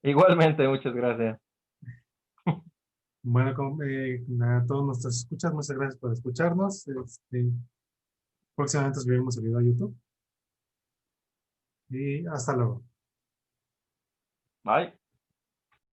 Igualmente, muchas gracias. Bueno, a todos nuestros escuchas, muchas gracias por escucharnos. Próximamente subiremos el video a YouTube. Y hasta luego. Bye.